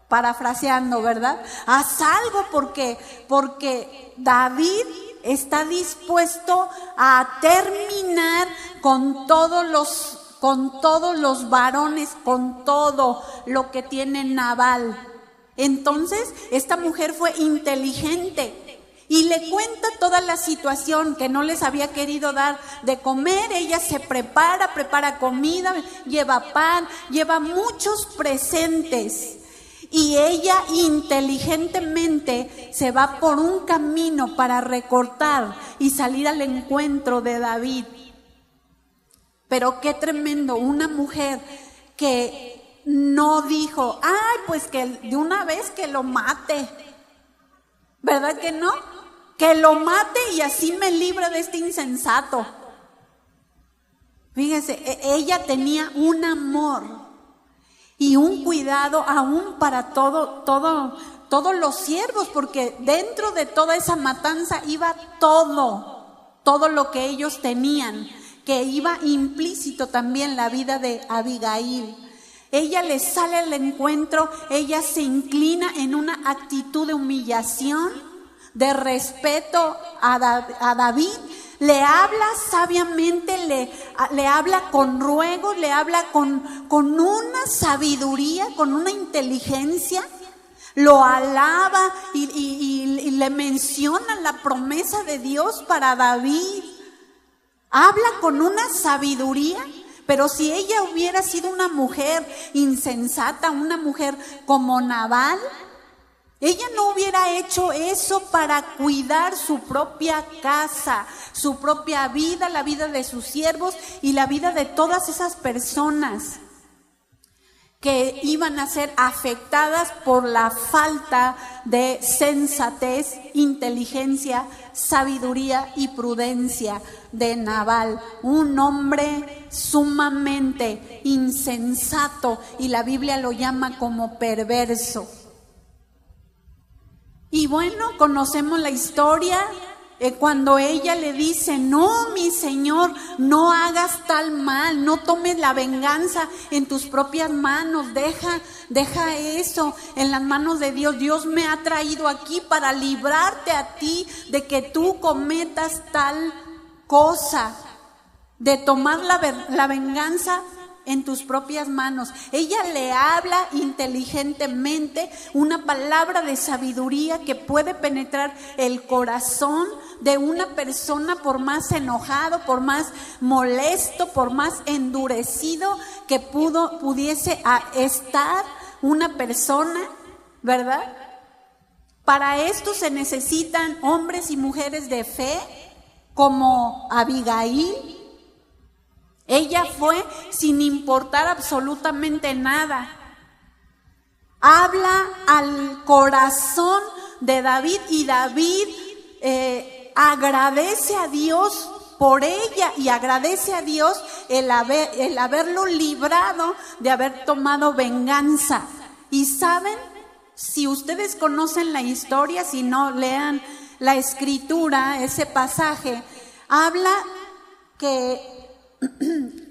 Parafraseando, ¿verdad? Haz algo porque David está dispuesto a terminar con todos los varones, con todo lo que tiene Nabal. Entonces, esta mujer fue inteligente y le cuenta toda la situación, que no les había querido dar de comer. Ella se prepara comida, lleva pan, lleva muchos presentes. Y ella inteligentemente se va por un camino para recortar y salir al encuentro de David. Pero qué tremendo, una mujer que no dijo, ay, pues que de una vez que lo mate. ¿Verdad que no? Que lo mate y así me libra de este insensato. Fíjese, ella tenía un amor y un cuidado aún para todos los siervos, porque dentro de toda esa matanza iba todo lo que ellos tenían, que iba implícito también la vida de Abigail. Ella le sale al encuentro, ella se inclina en una actitud de humillación, de respeto a David, le habla sabiamente, le habla con ruego, le habla con una sabiduría, con una inteligencia, lo alaba y le menciona la promesa de Dios para David. Habla con una sabiduría. Pero si ella hubiera sido una mujer insensata, una mujer como Nabal, ella no hubiera hecho eso para cuidar su propia casa, su propia vida, la vida de sus siervos y la vida de todas esas personas que iban a ser afectadas por la falta de sensatez, inteligencia, sabiduría y prudencia de Nabal, un hombre sumamente insensato, y la Biblia lo llama como perverso. Y bueno, conocemos la historia. Cuando ella le dice, no, mi Señor, no hagas tal mal, no tomes la venganza en tus propias manos, deja eso en las manos de Dios. Dios me ha traído aquí para librarte a ti de que tú cometas tal cosa, de tomar la venganza en tus propias manos. Ella le habla inteligentemente, una palabra de sabiduría que puede penetrar el corazón de una persona, por más enojado, por más molesto, por más endurecido que pudiese estar una persona, ¿verdad? Para esto se necesitan hombres y mujeres de fe como Abigail. Ella fue sin importar absolutamente nada. Habla al corazón de David y David agradece a Dios por ella y agradece a Dios el haberlo librado de haber tomado venganza. Y saben, si ustedes conocen la historia, si no, lean la escritura, ese pasaje, habla que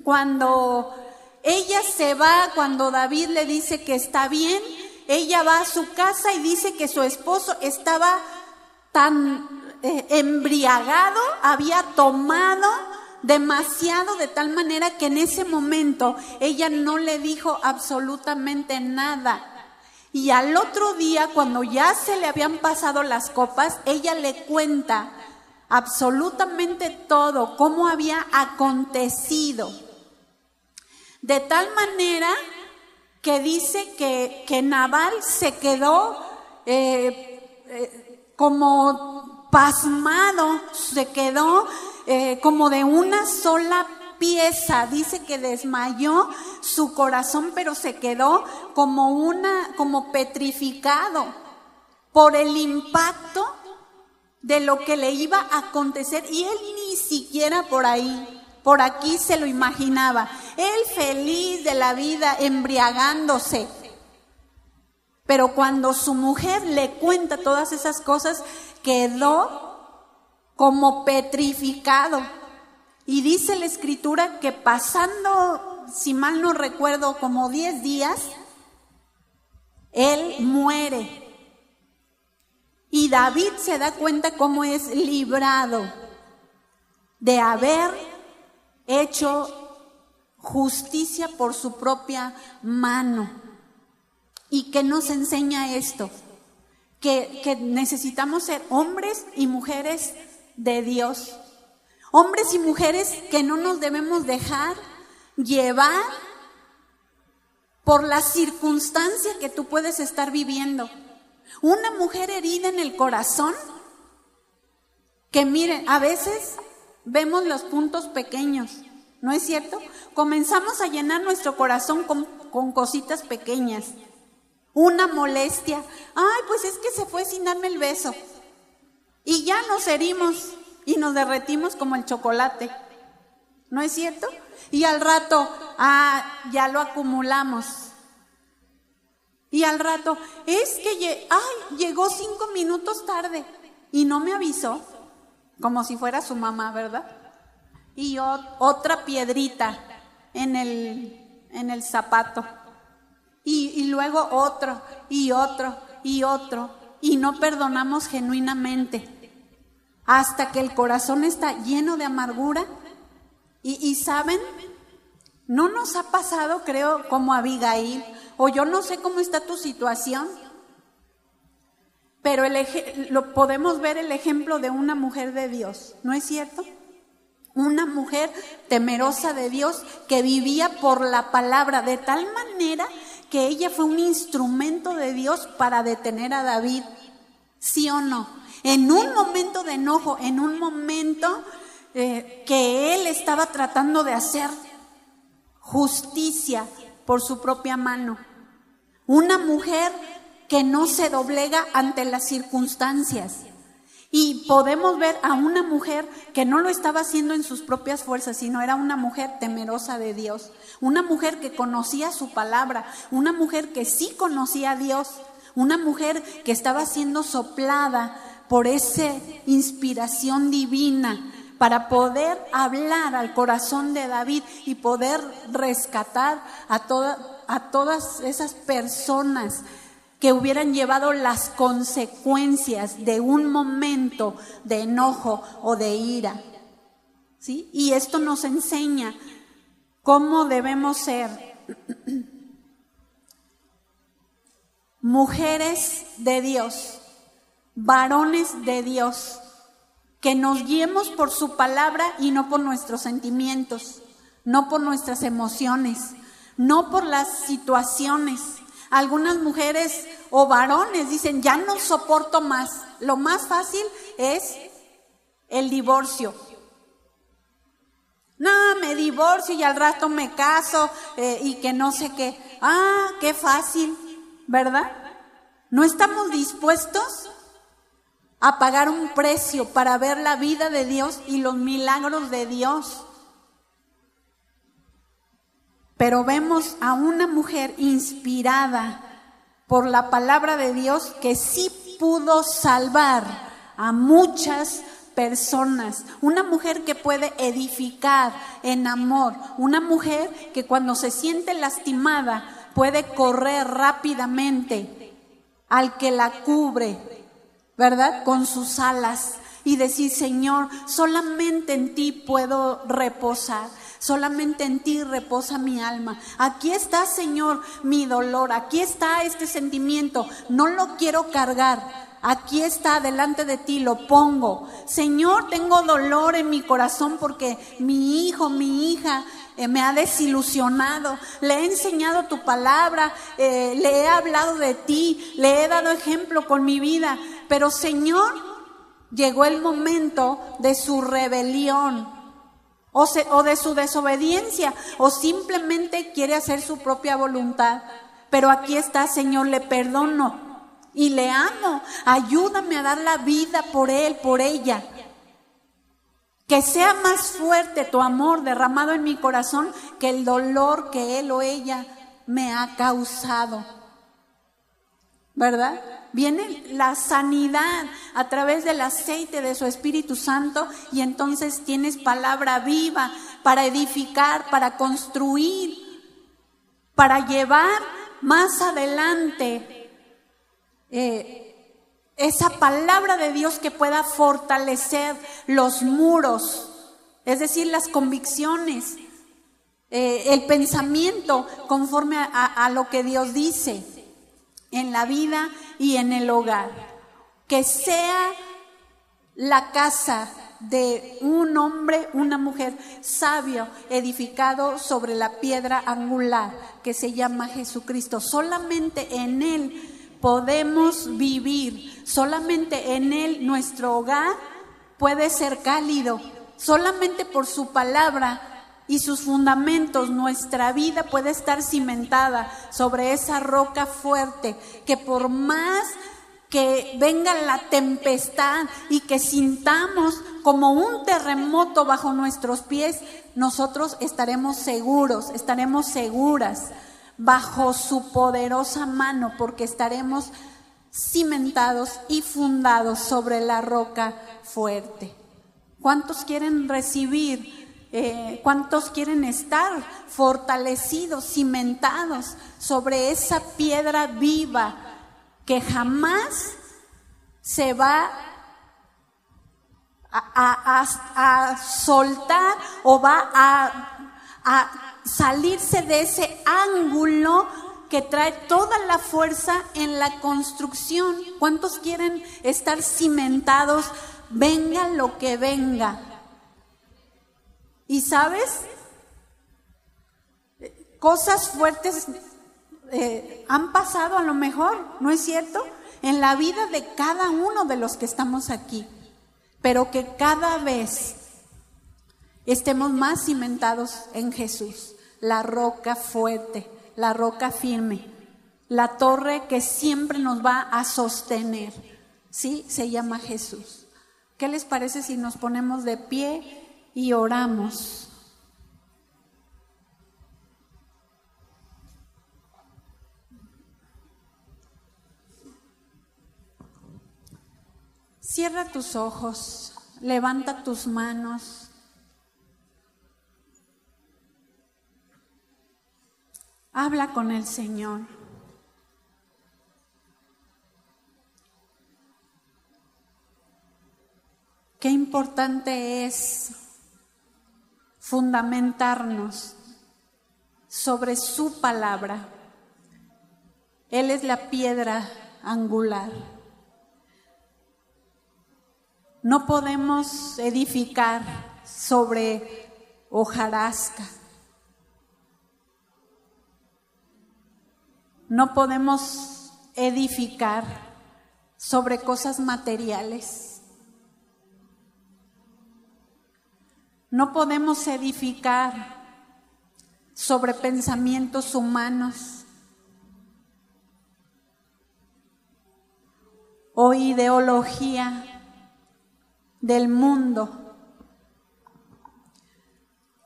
cuando ella se va, cuando David le dice que está bien, ella va a su casa y dice que su esposo estaba tan embriagado, había tomado demasiado, de tal manera que en ese momento ella no le dijo absolutamente nada. Y al otro día, cuando ya se le habían pasado las copas, ella le cuenta absolutamente todo, cómo había acontecido. De tal manera que dice que Nabal se quedó como pasmado, se quedó como de una sola pieza. Dice que desmayó su corazón, pero se quedó como petrificado por el impacto de lo que le iba a acontecer, y él ni siquiera por aquí se lo imaginaba. Él feliz de la vida, embriagándose. Pero cuando su mujer le cuenta todas esas cosas, quedó como petrificado. Y dice la escritura que pasando, si mal no recuerdo, como 10 días, él muere. Y David se da cuenta cómo es librado de haber hecho justicia por su propia mano. ¿Y qué nos enseña esto? Que necesitamos ser hombres y mujeres de Dios. Hombres y mujeres que no nos debemos dejar llevar por la circunstancia que tú puedes estar viviendo. Una mujer herida en el corazón, que miren, a veces vemos los puntos pequeños, ¿no es cierto? Comenzamos a llenar nuestro corazón con cositas pequeñas. Una molestia, ay, pues es que se fue sin darme el beso. y ya nos herimos y nos derretimos como el chocolate, ¿no es cierto? Y al rato, ya lo acumulamos. Y al rato, es que llegó 5 minutos tarde y no me avisó, como si fuera su mamá, ¿verdad? Y otra piedrita en el zapato. Y luego otro, y otro, y otro. Y no perdonamos genuinamente hasta que el corazón está lleno de amargura. Y ¿saben? No nos ha pasado, creo, como a Abigail, o yo no sé cómo está tu situación, pero podemos ver el ejemplo de una mujer de Dios, ¿no es cierto? Una mujer temerosa de Dios que vivía por la palabra de tal manera que ella fue un instrumento de Dios para detener a David, ¿sí o no? En un momento de enojo, en un momento que él estaba tratando de hacer justicia por su propia mano. Una mujer que no se doblega ante las circunstancias. Y podemos ver a una mujer que no lo estaba haciendo en sus propias fuerzas, sino era una mujer temerosa de Dios. Una mujer que conocía su palabra, una mujer que sí conocía a Dios, una mujer que estaba siendo soplada por esa inspiración divina para poder hablar al corazón de David y poder rescatar a todas esas personas que hubieran llevado las consecuencias de un momento de enojo o de ira, ¿sí? Y esto nos enseña cómo debemos ser mujeres de Dios, varones de Dios, que nos guiemos por su palabra y no por nuestros sentimientos, no por nuestras emociones, no por las situaciones. Algunas mujeres o varones dicen, ya no soporto más. Lo más fácil es el divorcio. No, me divorcio y al rato me caso y que no sé qué. Qué fácil, ¿verdad? No estamos dispuestos a pagar un precio para ver la vida de Dios y los milagros de Dios. Pero vemos a una mujer inspirada por la palabra de Dios que sí pudo salvar a muchas personas. Una mujer que puede edificar en amor. Una mujer que cuando se siente lastimada puede correr rápidamente al que la cubre, ¿verdad? Con sus alas y decir, Señor, solamente en ti puedo reposar. Solamente en ti reposa mi alma. Aquí está, Señor, mi dolor. Aquí está este sentimiento. No lo quiero cargar. Aquí está, delante de ti, lo pongo. Señor, tengo dolor en mi corazón porque mi hijo, mi hija me ha desilusionado. Le he enseñado tu palabra, le he hablado de ti, le he dado ejemplo con mi vida. Pero, Señor, llegó el momento de su rebelión. O de su desobediencia, o simplemente quiere hacer su propia voluntad. Pero aquí está, Señor, le perdono y le amo. Ayúdame a dar la vida por él, por ella. Que sea más fuerte tu amor derramado en mi corazón que el dolor que él o ella me ha causado. ¿Verdad? Viene la sanidad a través del aceite de su Espíritu Santo y entonces tienes palabra viva para edificar, para construir, para llevar más adelante esa palabra de Dios que pueda fortalecer los muros, es decir, las convicciones, el pensamiento conforme a lo que Dios dice en la vida y en el hogar. Que sea la casa de un hombre, una mujer sabio, edificado sobre la piedra angular que se llama Jesucristo. Solamente en Él podemos vivir, solamente en Él nuestro hogar puede ser cálido, solamente por su palabra y sus fundamentos, nuestra vida puede estar cimentada sobre esa roca fuerte que por más que venga la tempestad y que sintamos como un terremoto bajo nuestros pies, nosotros estaremos seguros, estaremos seguras bajo su poderosa mano, porque estaremos cimentados y fundados sobre la roca fuerte. ¿Cuántos quieren recibir? ¿Cuántos quieren estar fortalecidos, cimentados sobre esa piedra viva que jamás se va a soltar o va a salirse de ese ángulo que trae toda la fuerza en la construcción? ¿Cuántos quieren estar cimentados, venga lo que venga? Y sabes, cosas fuertes han pasado a lo mejor, ¿no es cierto?, en la vida de cada uno de los que estamos aquí, pero que cada vez estemos más cimentados en Jesús, la roca fuerte, la roca firme, la torre que siempre nos va a sostener, ¿sí? Se llama Jesús. ¿Qué les parece si nos ponemos de pie y oramos? Cierra tus ojos, levanta tus manos. Habla con el Señor. Qué importante es fundamentarnos sobre su palabra. Él es la piedra angular. No podemos edificar sobre hojarasca. No podemos edificar sobre cosas materiales. No podemos edificar sobre pensamientos humanos o ideología del mundo.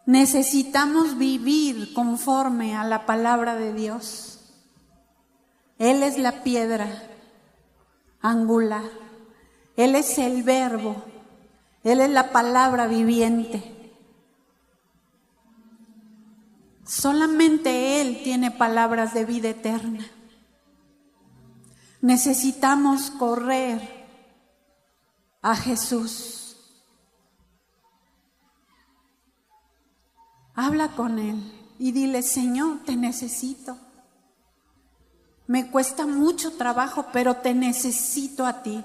Necesitamos vivir conforme a la palabra de Dios. Él es la piedra angular. Él es el verbo. Él es la palabra viviente. Solamente Él tiene palabras de vida eterna. Necesitamos correr a Jesús. Habla con Él y dile: Señor, te necesito. Me cuesta mucho trabajo, pero te necesito a ti.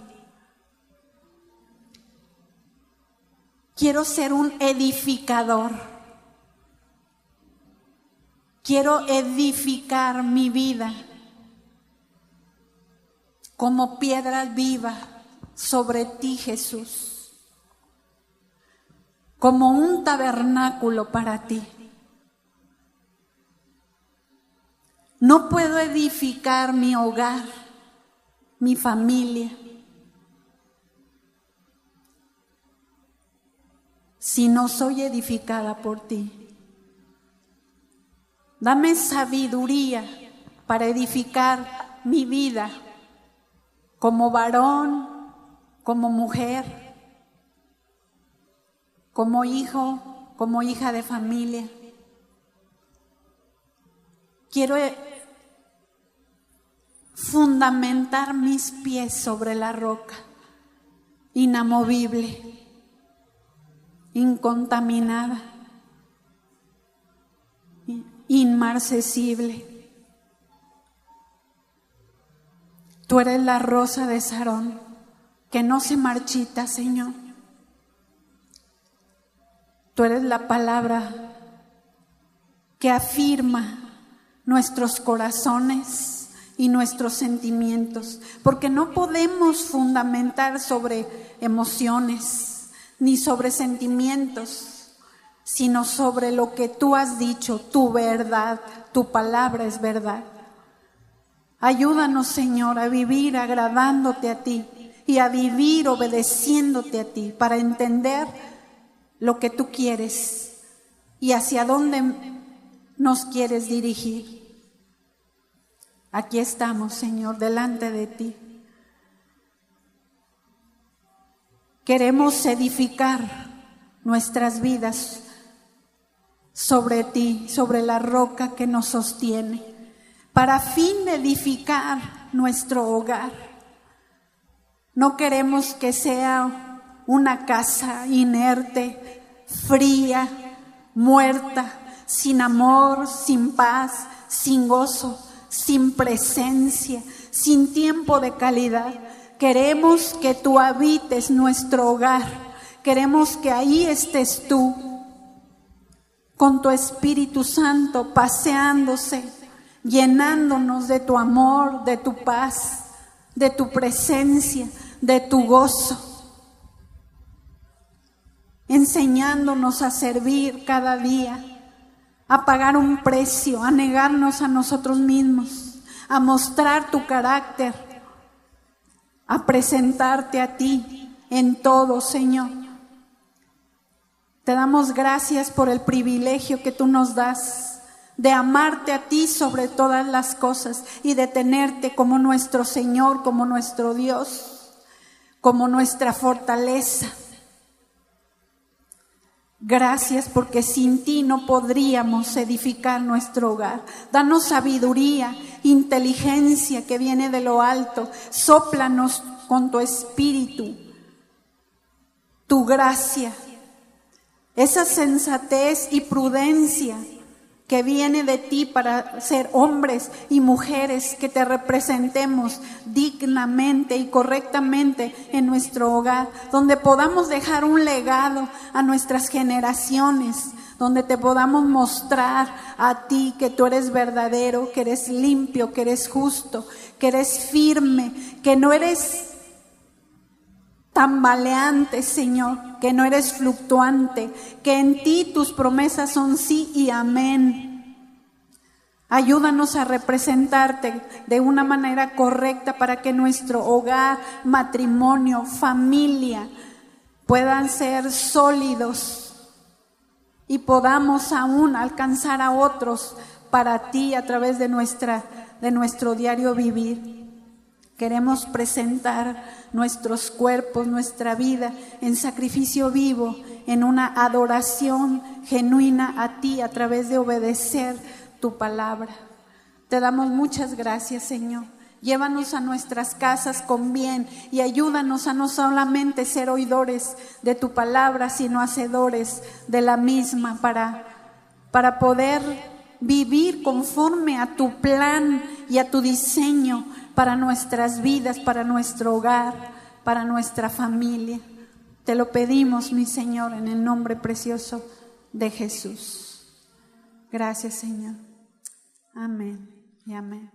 Quiero ser un edificador. Quiero edificar mi vida como piedra viva sobre ti, Jesús, como un tabernáculo para ti. No puedo edificar mi hogar, mi familia, si no soy edificada por ti. Dame sabiduría para edificar mi vida como varón, como mujer, como hijo, como hija de familia. Quiero fundamentar mis pies sobre la roca, inamovible, incontaminada, inmarcesible. Tú eres la rosa de Sarón, que no se marchita, Señor. Tú eres la palabra que afirma nuestros corazones y nuestros sentimientos, porque no podemos fundamentar sobre emociones ni sobre sentimientos, sino sobre lo que tú has dicho, tu verdad, tu palabra es verdad. Ayúdanos, Señor, a vivir agradándote a ti y a vivir obedeciéndote a ti para entender lo que tú quieres y hacia dónde nos quieres dirigir. Aquí estamos, Señor, delante de ti. Queremos edificar nuestras vidas sobre ti, sobre la roca que nos sostiene, para fin de edificar nuestro hogar. No queremos que sea una casa inerte, fría, muerta, sin amor, sin paz, sin gozo, sin presencia, sin tiempo de calidad. Queremos que tú habites nuestro hogar. Queremos que ahí estés tú, con tu Espíritu Santo paseándose, llenándonos de tu amor, de tu paz, de tu presencia, de tu gozo, enseñándonos a servir cada día, a pagar un precio, a negarnos a nosotros mismos, a mostrar tu carácter, a presentarte a ti en todo, Señor. Te damos gracias por el privilegio que tú nos das de amarte a ti sobre todas las cosas y de tenerte como nuestro Señor, como nuestro Dios, como nuestra fortaleza. Gracias porque sin ti no podríamos edificar nuestro hogar. Danos sabiduría, inteligencia que viene de lo alto. Sóplanos con tu espíritu, tu gracia, esa sensatez y prudencia que viene de ti para ser hombres y mujeres que te representemos dignamente y correctamente en nuestro hogar, donde podamos dejar un legado a nuestras generaciones, donde te podamos mostrar a ti que tú eres verdadero, que eres limpio, que eres justo, que eres firme, que no eres tambaleante, Señor, que no eres fluctuante, que en ti tus promesas son sí y amén. Ayúdanos a representarte de una manera correcta para que nuestro hogar, matrimonio, familia puedan ser sólidos y podamos aún alcanzar a otros para ti a través de nuestro diario vivir. Queremos presentar nuestros cuerpos, nuestra vida en sacrificio vivo, en una adoración genuina a ti a través de obedecer tu palabra. Te damos muchas gracias, Señor. Llévanos a nuestras casas con bien y ayúdanos a no solamente ser oidores de tu palabra, sino hacedores de la misma para poder vivir conforme a tu plan y a tu diseño para nuestras vidas, para nuestro hogar, para nuestra familia. Te lo pedimos, mi Señor, en el nombre precioso de Jesús. Gracias, Señor. Amén y amén.